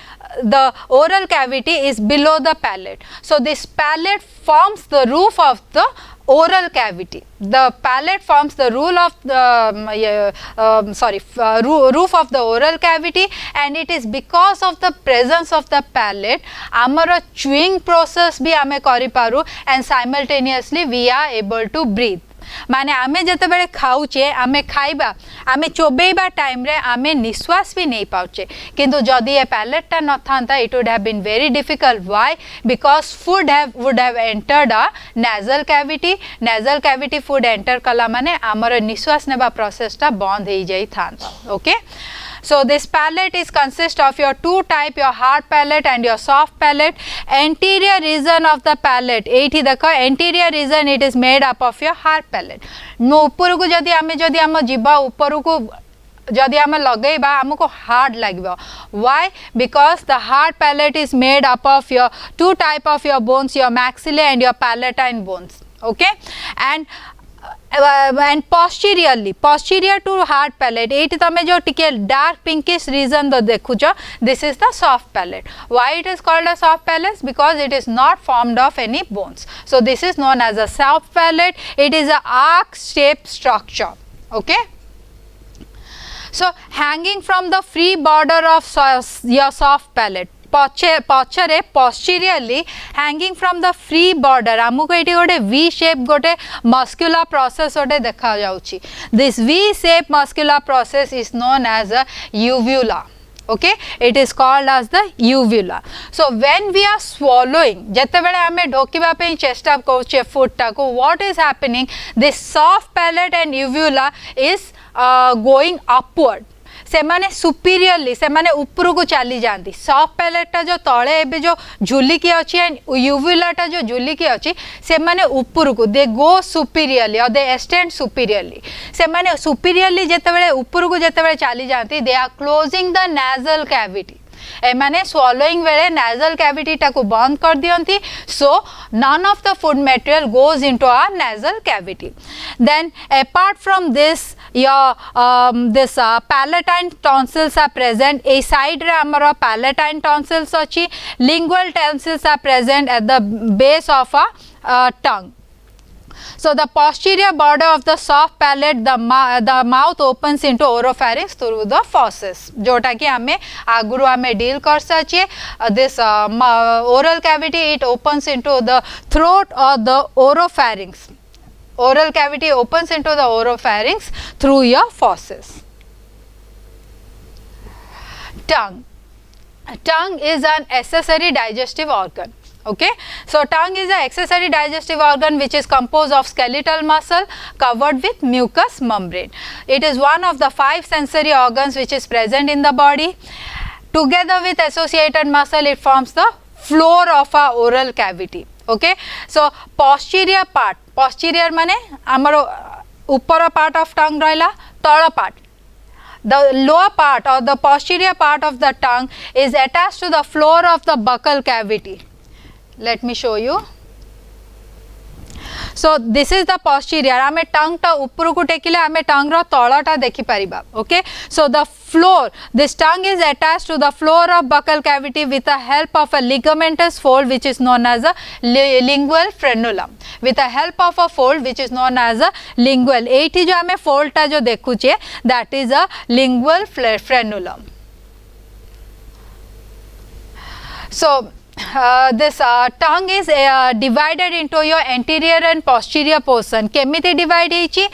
A: the oral cavity is below the palate. So this palate forms the roof of the oral cavity. The palate forms the roof of the oral cavity, and it is because of the presence of the palate amara chewing process bhi ame kari paru, and simultaneously we are able to breathe. माने आमे जते बेले खाउचे आमे खाइबा आमे चोबेबा time रे आमे निश्वास भी नहीं पाउचे, किंतु जदि ए पैलेट टा न थांता it would have been very difficult. Why? Because food would have entered a nasal cavity food enter कला माने हमर निश्वास नेबा प्रोसेस टा बंद हो जाई थांता. Okay, so this palate is consist of your two type, your hard palate and your soft palate. Anterior region of the palate, एठी देखो anterior region it is made up of your hard palate. नो ऊपर को जदि आम जीवा ऊपर को जदि आम लगेबा हमको हार्ड लगे. Why? Because the hard palate is made up of your two type of your bones, your maxillae and your palatine bones. Okay, and and posterior to hard palate, eighty तमे जो टिके dark pinkish region दो देखुचो, this is the soft palate. Why it is called a soft palate? Because it is not formed of any bones. So this is known as a soft palate. It is a arc shaped structure. Okay. So hanging from the free border of your soft palate, पछरे posteriorly hanging from the free border, आमको ये गोटे V shape गोटे muscular process गोटे देखा जाउची. This V shape muscular process is known as a uvula. Okay, it is called as the uvula. So when we are swallowing, जते बेले हमें ढोकिबा पे चेष्टा करूचे food टाको, what is happening? This soft palate and uvula is going upward. से माने superiorly से माने ऊपर को चली जाती. सॉफ्ट पैलेट जो तले एबे जो झुलिकी अच्छी एंड यूविलाटा जो झुलिकी अच्छी से माने ऊपर को दे गो सुपीरियरली और दे एक्सटेंड सुपीरियरली. से माने सुपीरियरली जेते बेले ऊपर को जेते बेले चली जाती, they are closing the nasal cavity. एमाने swallowing वेले nasal cavity टाको बंद कर दियंती, so none of the food material goes into our nasal cavity. Then apart from this, your palatine tonsils are present. A side रे हमरो palatine tonsils अछि, lingual tonsils are present at the base of a tongue. So the posterior border of the soft palate, the mouth opens into oropharynx through the fauces. जोटा कि हमें आगुरु हमें deal कर सचिए. This oral cavity, it opens into the throat or the oropharynx. Oral cavity opens into the oropharynx through your fauces. Tongue is an accessory digestive organ. Okay, so tongue is an accessory digestive organ which is composed of skeletal muscle covered with mucous membrane. It is one of the 5 sensory organs which is present in the body. Together with associated muscle, it forms the floor of our oral cavity. Okay, so posterior mane amaro upara part of tongue rahila, tala part. The lower part or the posterior part of the tongue is attached to the floor of the buccal cavity. Let me show you. So this is the posterior. आमे tongue टा ऊपर को टेकिले आमे tongue रो तला टा देखि परिबा. Okay, so the floor, this tongue is attached to the floor of buccal cavity with the help of a ligamentous fold which is known as a lingual frenulum. With the help of a fold which is known as a lingual. एठी जो आमे fold टा जो देखुचे, that is a lingual frenulum. So this tongue is divided into your anterior and posterior portion. केमिति divide हेची?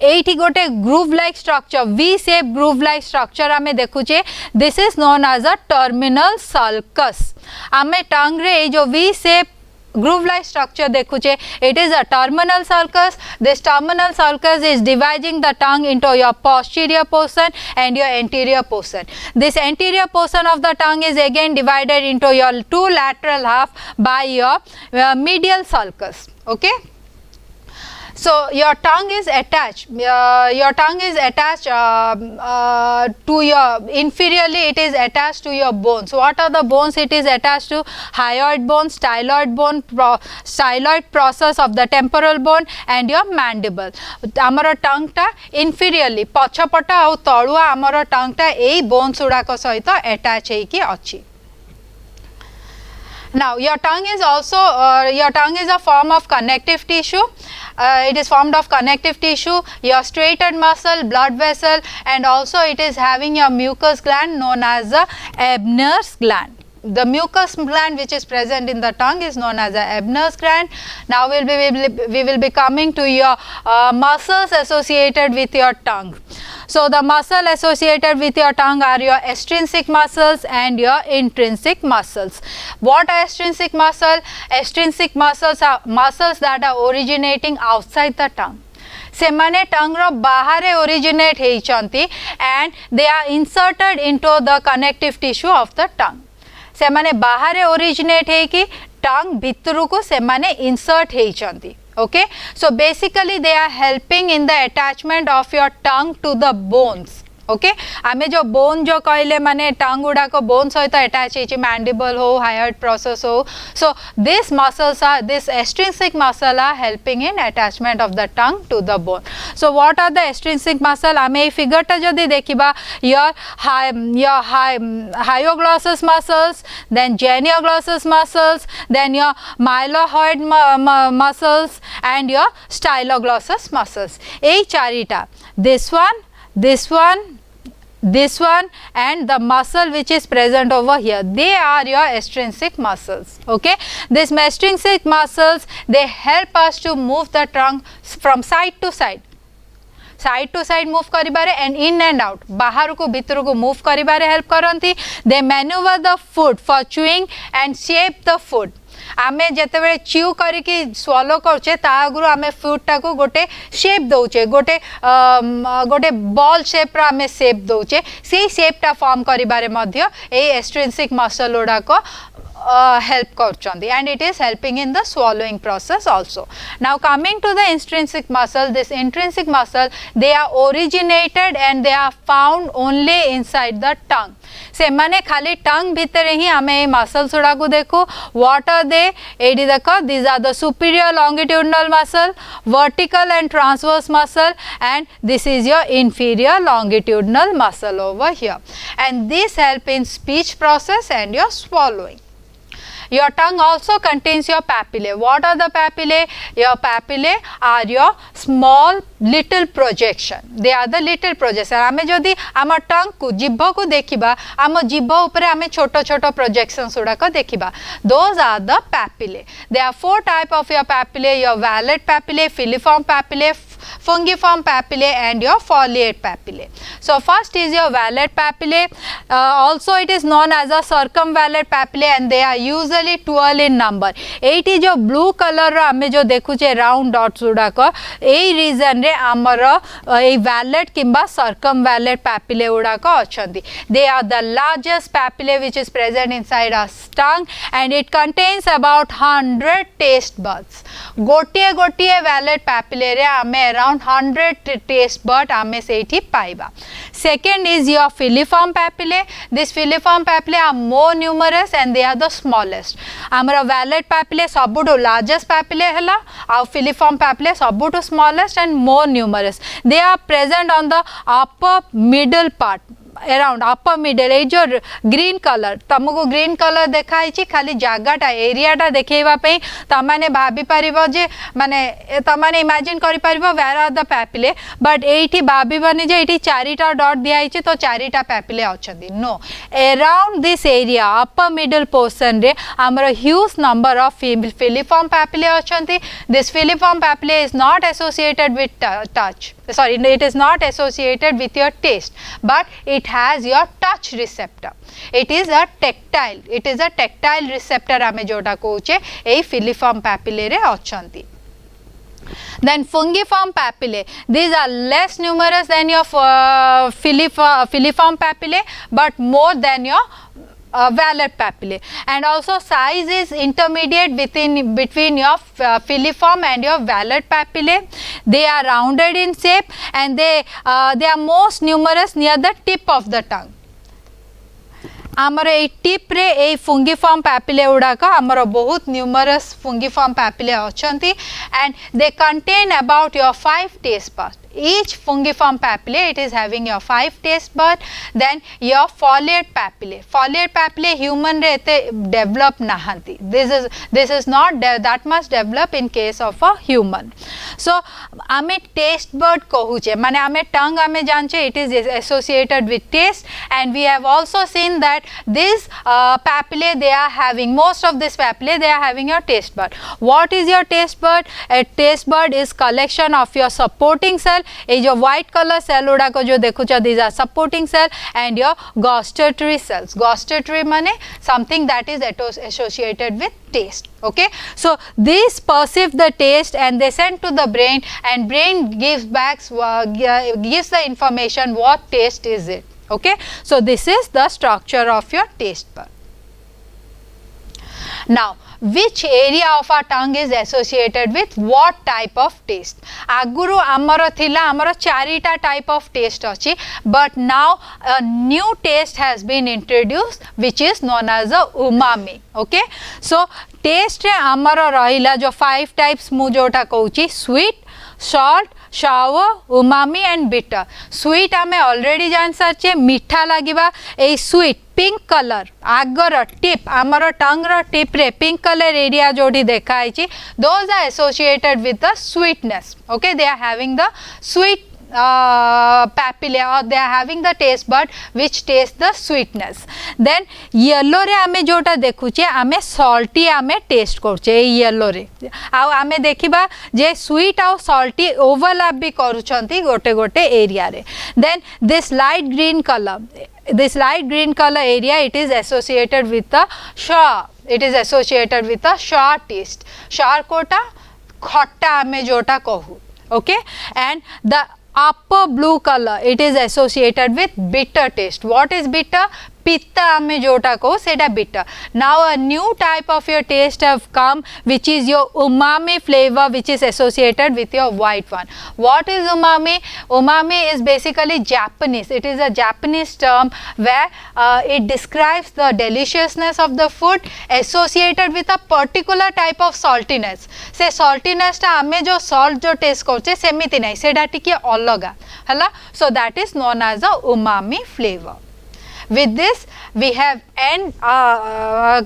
A: एठी गोटे groove like structure, V shape groove like structure आमे देखुचे. This is known as a terminal sulcus. आमे tongue रे जो V shape groove like structure देखुचे, it is a terminal sulcus. This terminal sulcus is dividing the tongue into your posterior portion and your anterior portion. This anterior portion of the tongue is again divided into your 2 lateral half by your medial sulcus. Okay, so your tongue is attached. Your tongue is attached to your inferiorly. It is attached to your bones. What are the bones? It is attached to hyoid bone, styloid bone, styloid process of the temporal bone, and your mandible. आमर tongue टा inferiorly पछपटा आउ तळुआ आमर tongue टा एई bones उडाक सहित attach हेकी अछि. Now your tongue is also a form of connective tissue. It is formed of connective tissue, your striated muscle, blood vessel, and also it is having your mucous gland known as the Ebner's gland. The mucous gland which is present in the tongue is known as the Ebner's gland. Now we will be coming to your muscles associated with your tongue. So the muscle associated with your tongue are your extrinsic muscles and your intrinsic muscles. What are extrinsic muscle? Extrinsic muscles are muscles that are originating outside the tongue. सेमाने टंग रो बाहरे originate हेइचंती and they are inserted into the connective tissue of the tongue. सेमाने बाहरे originate हेइकी टंग भितरु को सेमाने insert हेइचंती. Okay, so basically they are helping in the attachment of your tongue to the bones. Okay आमे जो bone जो कहले माने टंग गुडा को bone सहित attach है मैंडिबल हो हायर्ड प्रोसेस हो so this muscles are this extrinsic muscle are helping in attachment of the tongue to the bone so what are the extrinsic muscle आमे फिगर टा जदी देखिबा your hyoglossus muscles then genioglossus muscles then your mylohyoid muscles and your styloglossus muscles ए चारिटा this one and the muscle which is present over here, they are your extrinsic muscles. Okay, these extrinsic muscles, they help us to move the trunk from side to side move करिबारे and in and out बाहर को भीतर को move करिबारे help करंती. They maneuver the food for chewing and shape the food. आमे जेतेबेले chew करिकी swallow करछे ता आगुरु आमे food टाको गोटे शेप दउछे गोटे बॉल शेप रा आमे शेप दउछे सेही शेप टा फॉर्म करिबारे मध्य ए एक्सट्रिंसिक मसल ओडा को help करचंदी and it is helping in the swallowing process also. Now coming to the intrinsic muscle, this intrinsic muscle, they are originated and they are found only inside the tongue. से माने खाली टंग भीतर ही आमे muscles गुड़ा को देखो what are they AD देखो these are the superior longitudinal muscle, vertical and transverse muscle, and this is your inferior longitudinal muscle over here, and this help in speech process and your swallowing. Your tongue also contains your papillae. What are the papillae? Your papillae are your small little projection. They are the little projection. आमे जदि आम टंग को जिभ को देखिबा आम जिभ ऊपर आमे छोटो छोटो projections गुड़ाक देखिबा. Those are the papillae. There are 4 type of your papillae. Your valid papillae, filiform papillae, fungiform papillae, and your foliate papillae. So first is your valid papillae. Also it is known as a circumvalid papillae, and they are usually 12 in number. 8 is your blue color रो आमे जो देखुचे round dots गुड़ाक एई reason रे आमर ए valid किंबा circumvalid papillae गुड़ाक अछंती. They are the largest papillae which is present inside our tongue, and it contains about 100 taste buds. गोटिए गोटिए valid papillae रे आमे around 100 taste bud आमे सेठी पाइबा. Second is your filiform papillae. This filiform papillae are more numerous and they are the smallest. आमर valid papillae सबुठो largest papillae हला और filiform papillae सबुठो smallest and more numerous. They are present on the upper middle part. Around upper middle ए जो green colour तुमको green colour देखाई खाली जगाटा एरियाटा देखा तमाने भाभी पारिबो जे माने तमाने इमेजिन करि पारिबो where are the papillae but एठी भाबीबनी जे एठी चारिटा डॉट दिया तो चारिटा पैपिले अछंती no around this area upper middle portion रे हमर huge number of filiform papillae अछंती. This filiform papillae is not associated with touch sorry it is not associated with your taste but it has your touch receptor. It is a tactile receptor ame jota koche ei filiform papillae re achanti. Then fungiform papillae, these are less numerous than your filiform papillae but more than your valid papillae, and also size is intermediate between your filiform and your valid papillae. They are rounded in shape and they are most numerous near the tip of the tongue. आमर ए tip रे ए फंगिफॉर्म papillae उडाक आमर बहुत numerous fungiform papillae अछंती and they contain about your 5 taste buds. Each fungiform papillae it is having your 5 taste bud. Then your foliate papillae human re ete develop nahanti. This is not that much develop in case of a human. So ame taste bud kohuche mane ame tongue ame janche it is associated with taste, and we have also seen that this papillae they are having most of this papillae they are having your taste bud. What is your taste bud? A taste bud is collection of your supporting cell. ये जो white color cell उड़ा को जो देखो चा these are supporting cell and your gustatory cells. Gustatory माने something that is associated with taste. Okay, so these perceive the taste and they send to the brain, and brain gives the information what taste is it. Okay, so this is the structure of your taste bud. Now which area of our tongue is associated with what type of taste. Aguru amara thila amara charita type of taste achi, but now a new taste has been introduced which is known as a umami. Okay, so taste रे amara rahila jo 5 types mu jota कहूची sweet, salt, sour, umami and bitter. Sweet आमे already जान साचे मीठा लागिबा ए sweet pink color Agar tip आमर tongue रो tip रे pink color area जोड़ी देखा है those are associated with the sweetness. Okay, they are having the sweet papillae or they are having the taste bud which taste the sweetness. Then yellow रे आमे जोटा देखुचे आमे salty आमे taste करचे yellow रे आउ आमे देखिबा जे sweet आउ salty overlap भी करूछंती गोटे गोटे area रे. Then this light green color area, it is associated with the sour, it is associated with the sour taste. Sour Kota खट्टा आमे जोटा कहू. Okay, and the upper blue color, it is associated with bitter taste. What is bitter? Pitta ame jota ko seda bitter. Now a new type of your taste have come which is your umami flavor which is associated with your white one. What is umami? Umami is basically Japanese. It is a Japanese term where it describes the deliciousness of the food associated with a particular type of saltiness. Se saltiness ta ame jo salt jo taste korche semiti nahi, seda tikiye alaga hala. So that is known as a umami flavor. With this we have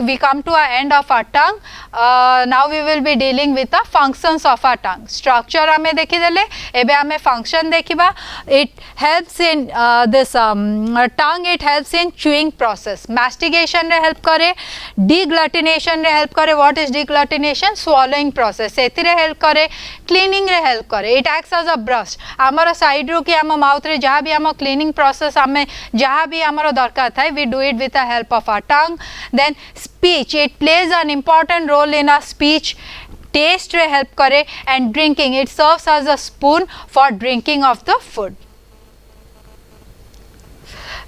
A: we come to our end of our tongue. Now we will be dealing with the functions of our tongue. Structure ame dekhi dele, ebe ame function dekhiba. It helps in this tongue, it helps in chewing process. Mastication re help करे, deglutination re help करे. What is deglutination? Swallowing process. सेतिरे help करे, cleaning re help करे. It acts as a brush. आमर side रू की आम mouth रे जहाँ भी आम cleaning process आमे जहाँ भी आमर दरकार था, we do it with the help of our tongue. Then speech, it plays an important role in our speech. Taste रे help करे, and drinking, it serves as a spoon for drinking of the food.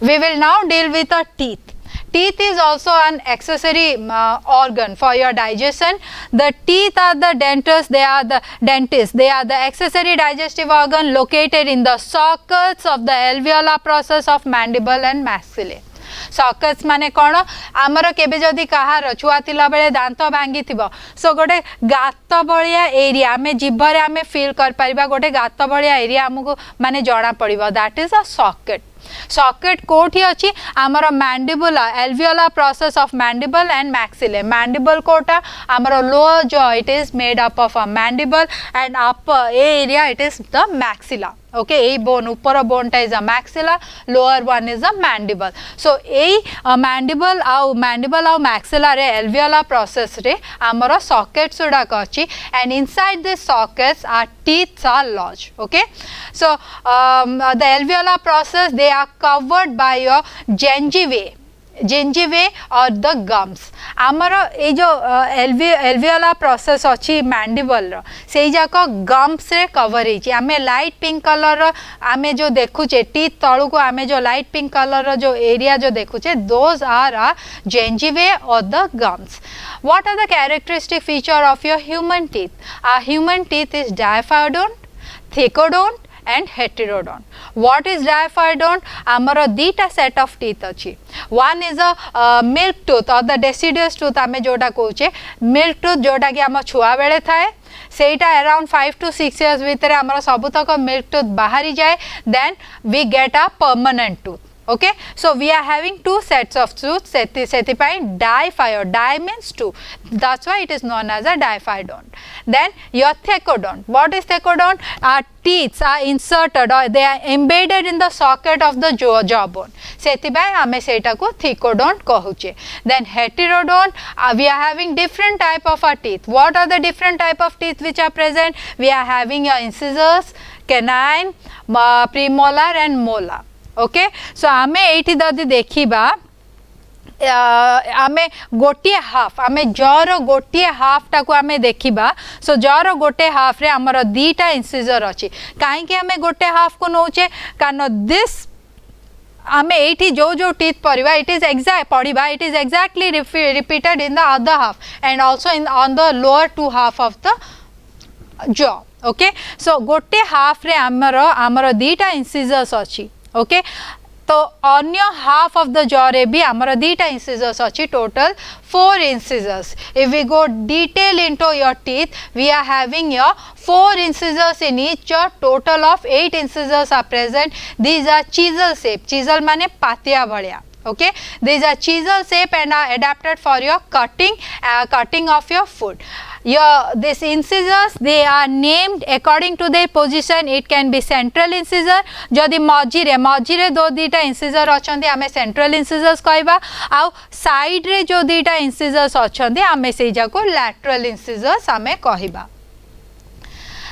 A: We will now deal with our teeth. Teeth is also an accessory organ for your digestion. The teeth are the dentist, they are the accessory digestive organ located in the sockets of the alveolar process of mandible and maxillae. Sockets माने कौन आमर केबे जदि कहार छुआ थिला बेले दांत भांगी थिबो, सो गोटे गात बलिया एरिया आमे जिभरे आमे फील कर परिबा, गोटे गात बलिया एरिया हमको माने जणा पड़िबो, that is a socket. Socket कोठी अछि आमर mandibular alveolar process of mandible and maxillae. Mandible Kota आमर lower jaw, it is made up of a mandible, and upper area it is the maxilla. Okay, a bone upper bone ta is a maxilla, lower one is a mandible. So a mandible au maxilla re alveolar process re amara sockets uda kachi, and inside this sockets our teeth are lodged. Okay, so the alveolar process, they are covered by your gingivae or the gums. आमर ए जो alveolar process अच्छी mandible रो से जाको gums रे cover होइची. आमे light pink color रो आमे जो देखुचे teeth तळु को आमे जो light pink color रो जो area जो देखुचे, those are gingivae or the gums. What are the characteristic feature of your human teeth? Our human teeth is diaphyodont, thecodont and heterodont. What is diaphyodont? आमर दीटा set of teeth अच्छी. One is a milk tooth or the deciduous tooth आमे जोटा कहूचे. Milk tooth जोटा कि आम छुआ बेले थाए, सेटा around 5 to 6 years भितर आमर सबुतक milk tooth बाहरी जाए, then we get a permanent tooth. Okay, so we are having two sets of tooth. Setipai diphyodont, di means two, that's why it is known as a diphyodont. Then your thecodont. What is thecodont? Our teeth are inserted or they are embedded in the socket of the jawbone. Setipai ame seta ko thecodont kahuche. Then heterodont, we are having different type of our teeth. What are the different type of teeth which are present? We are having your incisors, canine, premolar and molar. Okay, so आमे एठी ददी देखिबा आमे गोटिए half, आमे जर गोटिए half टाको आमे देखिबा. सो जर गोटे हाफ रे हमर दीटा इंसिजर अछि. काहे कि आमे गोटे हाफ को नोचे, कारण दिस आमे एठी जो जो टीथ पढ़िबा it is exactly repeated in the other half and also in on the lower two half of the jaw okay so गोटे हाफ रे आमर दीटा इंसिजर्स अच्छी ओके तो अन्य हाफ ऑफ द जॉ रे भी आमर दीटा इंसिजर्स अच्छी total 4 incisors. If we go detail into your teeth, we are having your 4 incisors in each jaw. Total of 8 incisors are present. These are chisel shape. Chisel माने पातिया भलिया. Okay, these are chisel shape and are adapted for your cutting of your food. These incisors, they are named according to their position. It can be central incisor. जदि मझिरे दो दीटा incisor अच्छंती आमे central incisors कहबा आउ side रे जो दीटा incisors अच्छंती आमे सेई जाको lateral incisors आमे कहबा.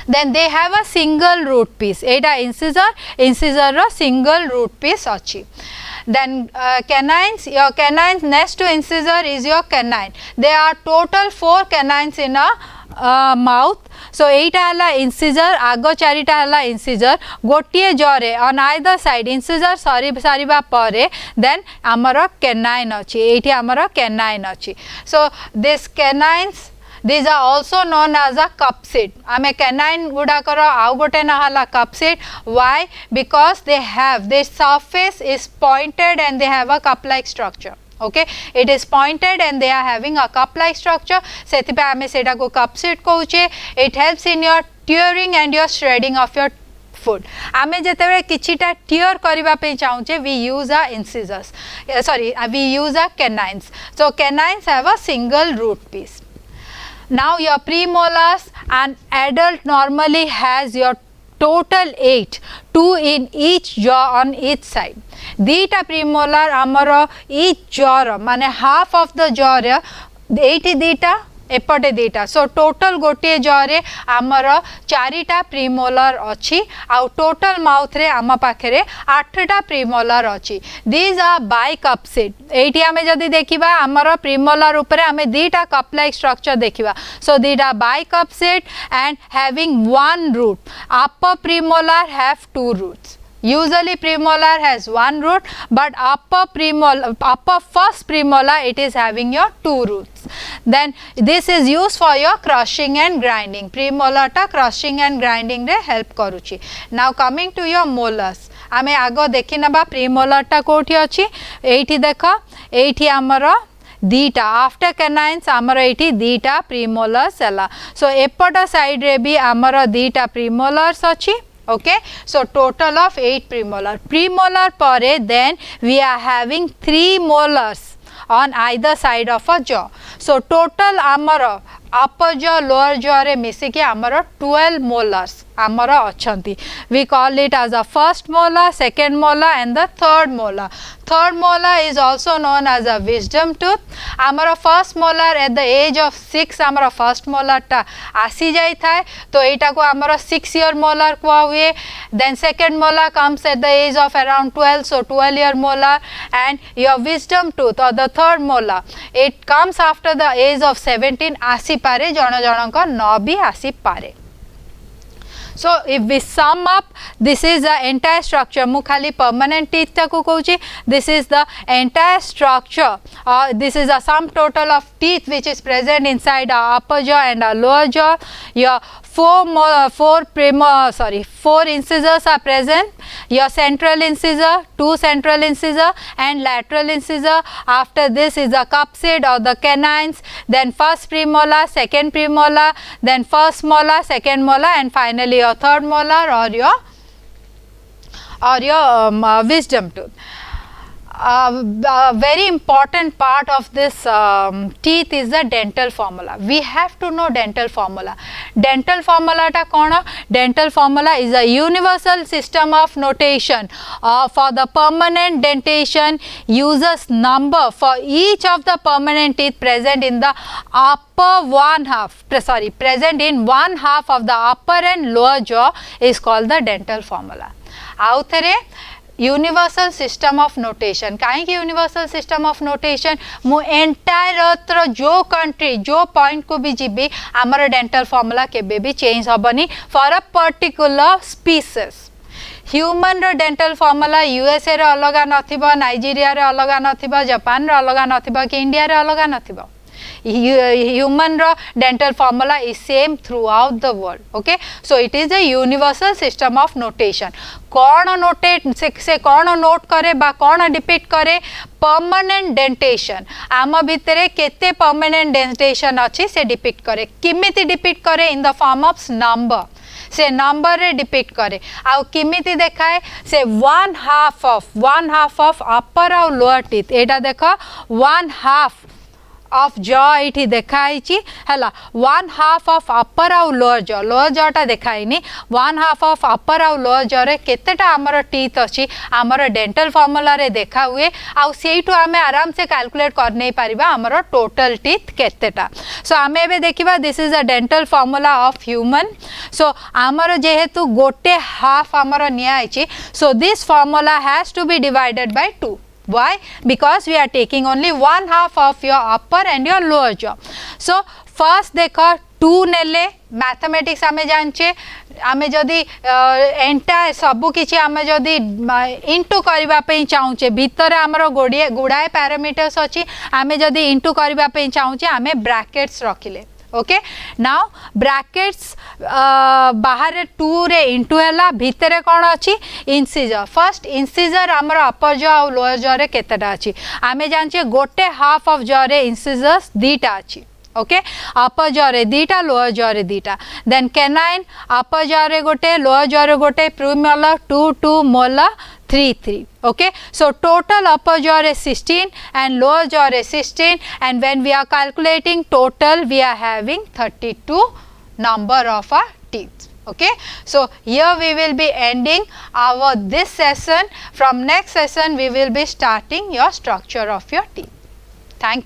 A: Then they have a single root piece. Etah incisor row single root piece अच्छी. Then canines, your canines next to incisor is your canine. There are total 4 canines in a mouth. So एटा हला incisor, आगो चारिटा हला incisor, गोटिए जरे on either side incisor सारिबा परे then आमर canine अच्छी. एठी आमर canine अच्छी. So this canines, these are also known as a cup seat. आमे canine गुड़ाकर आउ गोटे ना हला cup seat. Why? Because they have, their surface is pointed and they have a cup like structure. Okay, it is pointed and they are having a cup like structure. सेथिपे आमे सेटा को cup seat कहूचे. It helps in your tearing and your shredding of your food. आमे जेतेबे किछिटा tear करिबा पे चाहूचे, we use a incisors. We use a canines. So canines have a single root piece. Now your premolars, an adult normally has your total 8, 2 in each jaw on each side. Dita premolar amaro each jaw माने half of the jaw रे 8 dita एपटे दीटा. So total गोटे jaw रे आमर 4टा premolar अच्छी आउ total mouth रे आम पाखे 8टा प्रीमोलर अच्छी. These are bicuspid. एठी आमे जदी देखिबा आमर प्रीमोलर ऊपर आमे दीटा कप लाइक स्ट्रक्चर देखिबा. सो दीटा bicuspid and having one root. Upper premolar have 2 roots. Usually premolar has 1 root, but upper first premolar it is having your 2 roots. Then this is used for your crushing and grinding. Premolar ta crushing and grinding re help karuchi. Now coming to your molars. आमे आगो देखि नबा premolar ta कोठी अछि. एठी देखो एठी हमर दीटा आफ्टर कैनाइन्स आमर एठी दीटा प्रीमोलर्स हला. सो एपटा साइड रे भी आमर दीटा प्रीमोलर्स अछि. Okay, so total of 8 premolar pare, then we are having 3 molars on either side of a jaw. So total amara upper jaw lower jaw re misiki amara 12 molars amara achanti. We call it as a first molar, second molar and the third molar. Third molar is also known as a wisdom tooth. Amara first molar at the age of 6 amara first molar ta asi jai thai, to eta ko amara 6-year molar kuha huye. Then second molar comes at the age of around 12, so 12-year molar. And your wisdom tooth or the third molar, it comes after the age of 17 asi pare, jana janaka no bhi asi pare. So if we sum up, this is the entire structure. Mu khali permanent teeth ta ko kochi. This is the entire structure. This is a sum total of teeth which is present inside our upper jaw and our lower jaw. Your 4 incisors are present. Your central incisor, 2 central incisor and lateral incisor. After this is the cupsid or the canines. Then first premolar, second premolar, then first molar, second molar, and finally your third molar or your wisdom tooth. Very important part of this teeth is the dental formula. We have to know dental formula. Dental formula ta kona? Dental formula is a universal system of notation for the permanent dentation. Uses number for each of the permanent teeth present in the present in one half of the upper and lower jaw is called the dental formula. Authare universal system of notation. काहे कि universal system of notation मु entire earth रो जो country जो point को भी GB आमर dental formula केबे भी change हबनी for a particular species. Human रो डेंटल फॉर्मूला यूएसए रे अलग नथिबो, नाइजीरिया रे अलग नथिबो, जापान रे अलग नथिबो कि इंडिया रे अलग नथिबो। Human ro dental formula is same throughout the world. Okay, so it is a universal system of notation. कौन नोटेट से कौन नोट करे बा कौन डिपिक्ट करे परमानेंट डेंटेशन आम भितर केते परमानेंट डेंटेशन अच्छी से डिपिक्ट करे किमिति डिपिक्ट करे इन द फॉर्म ऑफ नंबर से नंबर रे डिपिक्ट करे आउ किमिति देखाए से वन हाफ ऑफ अपर आउ लोअर टीथ एटा देखो वन हाफ ऑफ जॉ ये देखाई है वन हाफ ऑफ अपर आउ लोअर जॉटा देखाईनी वन हाफ ऑफ अपर आउ लोअर जॉ रे केतेटा आमर टीथ अच्छी आमर डेंटल फॉर्मूला रे देखा हुए आउ सेइटु आमे आराम से कैलकुलेट कर नै परिबा आमर टोटल टीथ केतेटा। सो आमे एबे देखिबा this is a dental formula of human. So आमर जेहेतु गोटे हाफ आमर निया आइछि so this formula has to be divided by 2। Why? Because we are taking only one half of your upper and your lower jaw. So first देखो 2 नेले mathematics आमे जानचे आमे जदि एंटायर सबु किछि आमे जदि इनटू करबा पे चाहूचे भीतर हमरो गुड़ाए पैरामीटर्स अछि आमे जदि इनटू करबा पे चाहूचे आमे ब्रैकेट्स रखिले। ओके नाउ ब्रैकेट्स बाहर 2 रे इंटू हैला भितरे कौन अच्छी इंसिजर फर्स्ट इंसिजर आमर अपर जॉ और लोअर जॉ रे केतेटा अच्छी आमे जानचे गोटे हाफ ऑफ जॉ रे इंसिजर्स दीटा अच्छी। ओके अपर जॉ रे दीटा लोअर जॉ रे दीटा देन कैनाइन अपर जॉ रे गोटे लोअर जॉ रे गोटे premolar 2 molar 3 okay so total upper jaw is 16 and lower jaw is 16 and when we are calculating total we are having 32 number of our teeth. Okay, so here we will be ending our this session. From next session we will be starting your structure of your teeth. Thank you.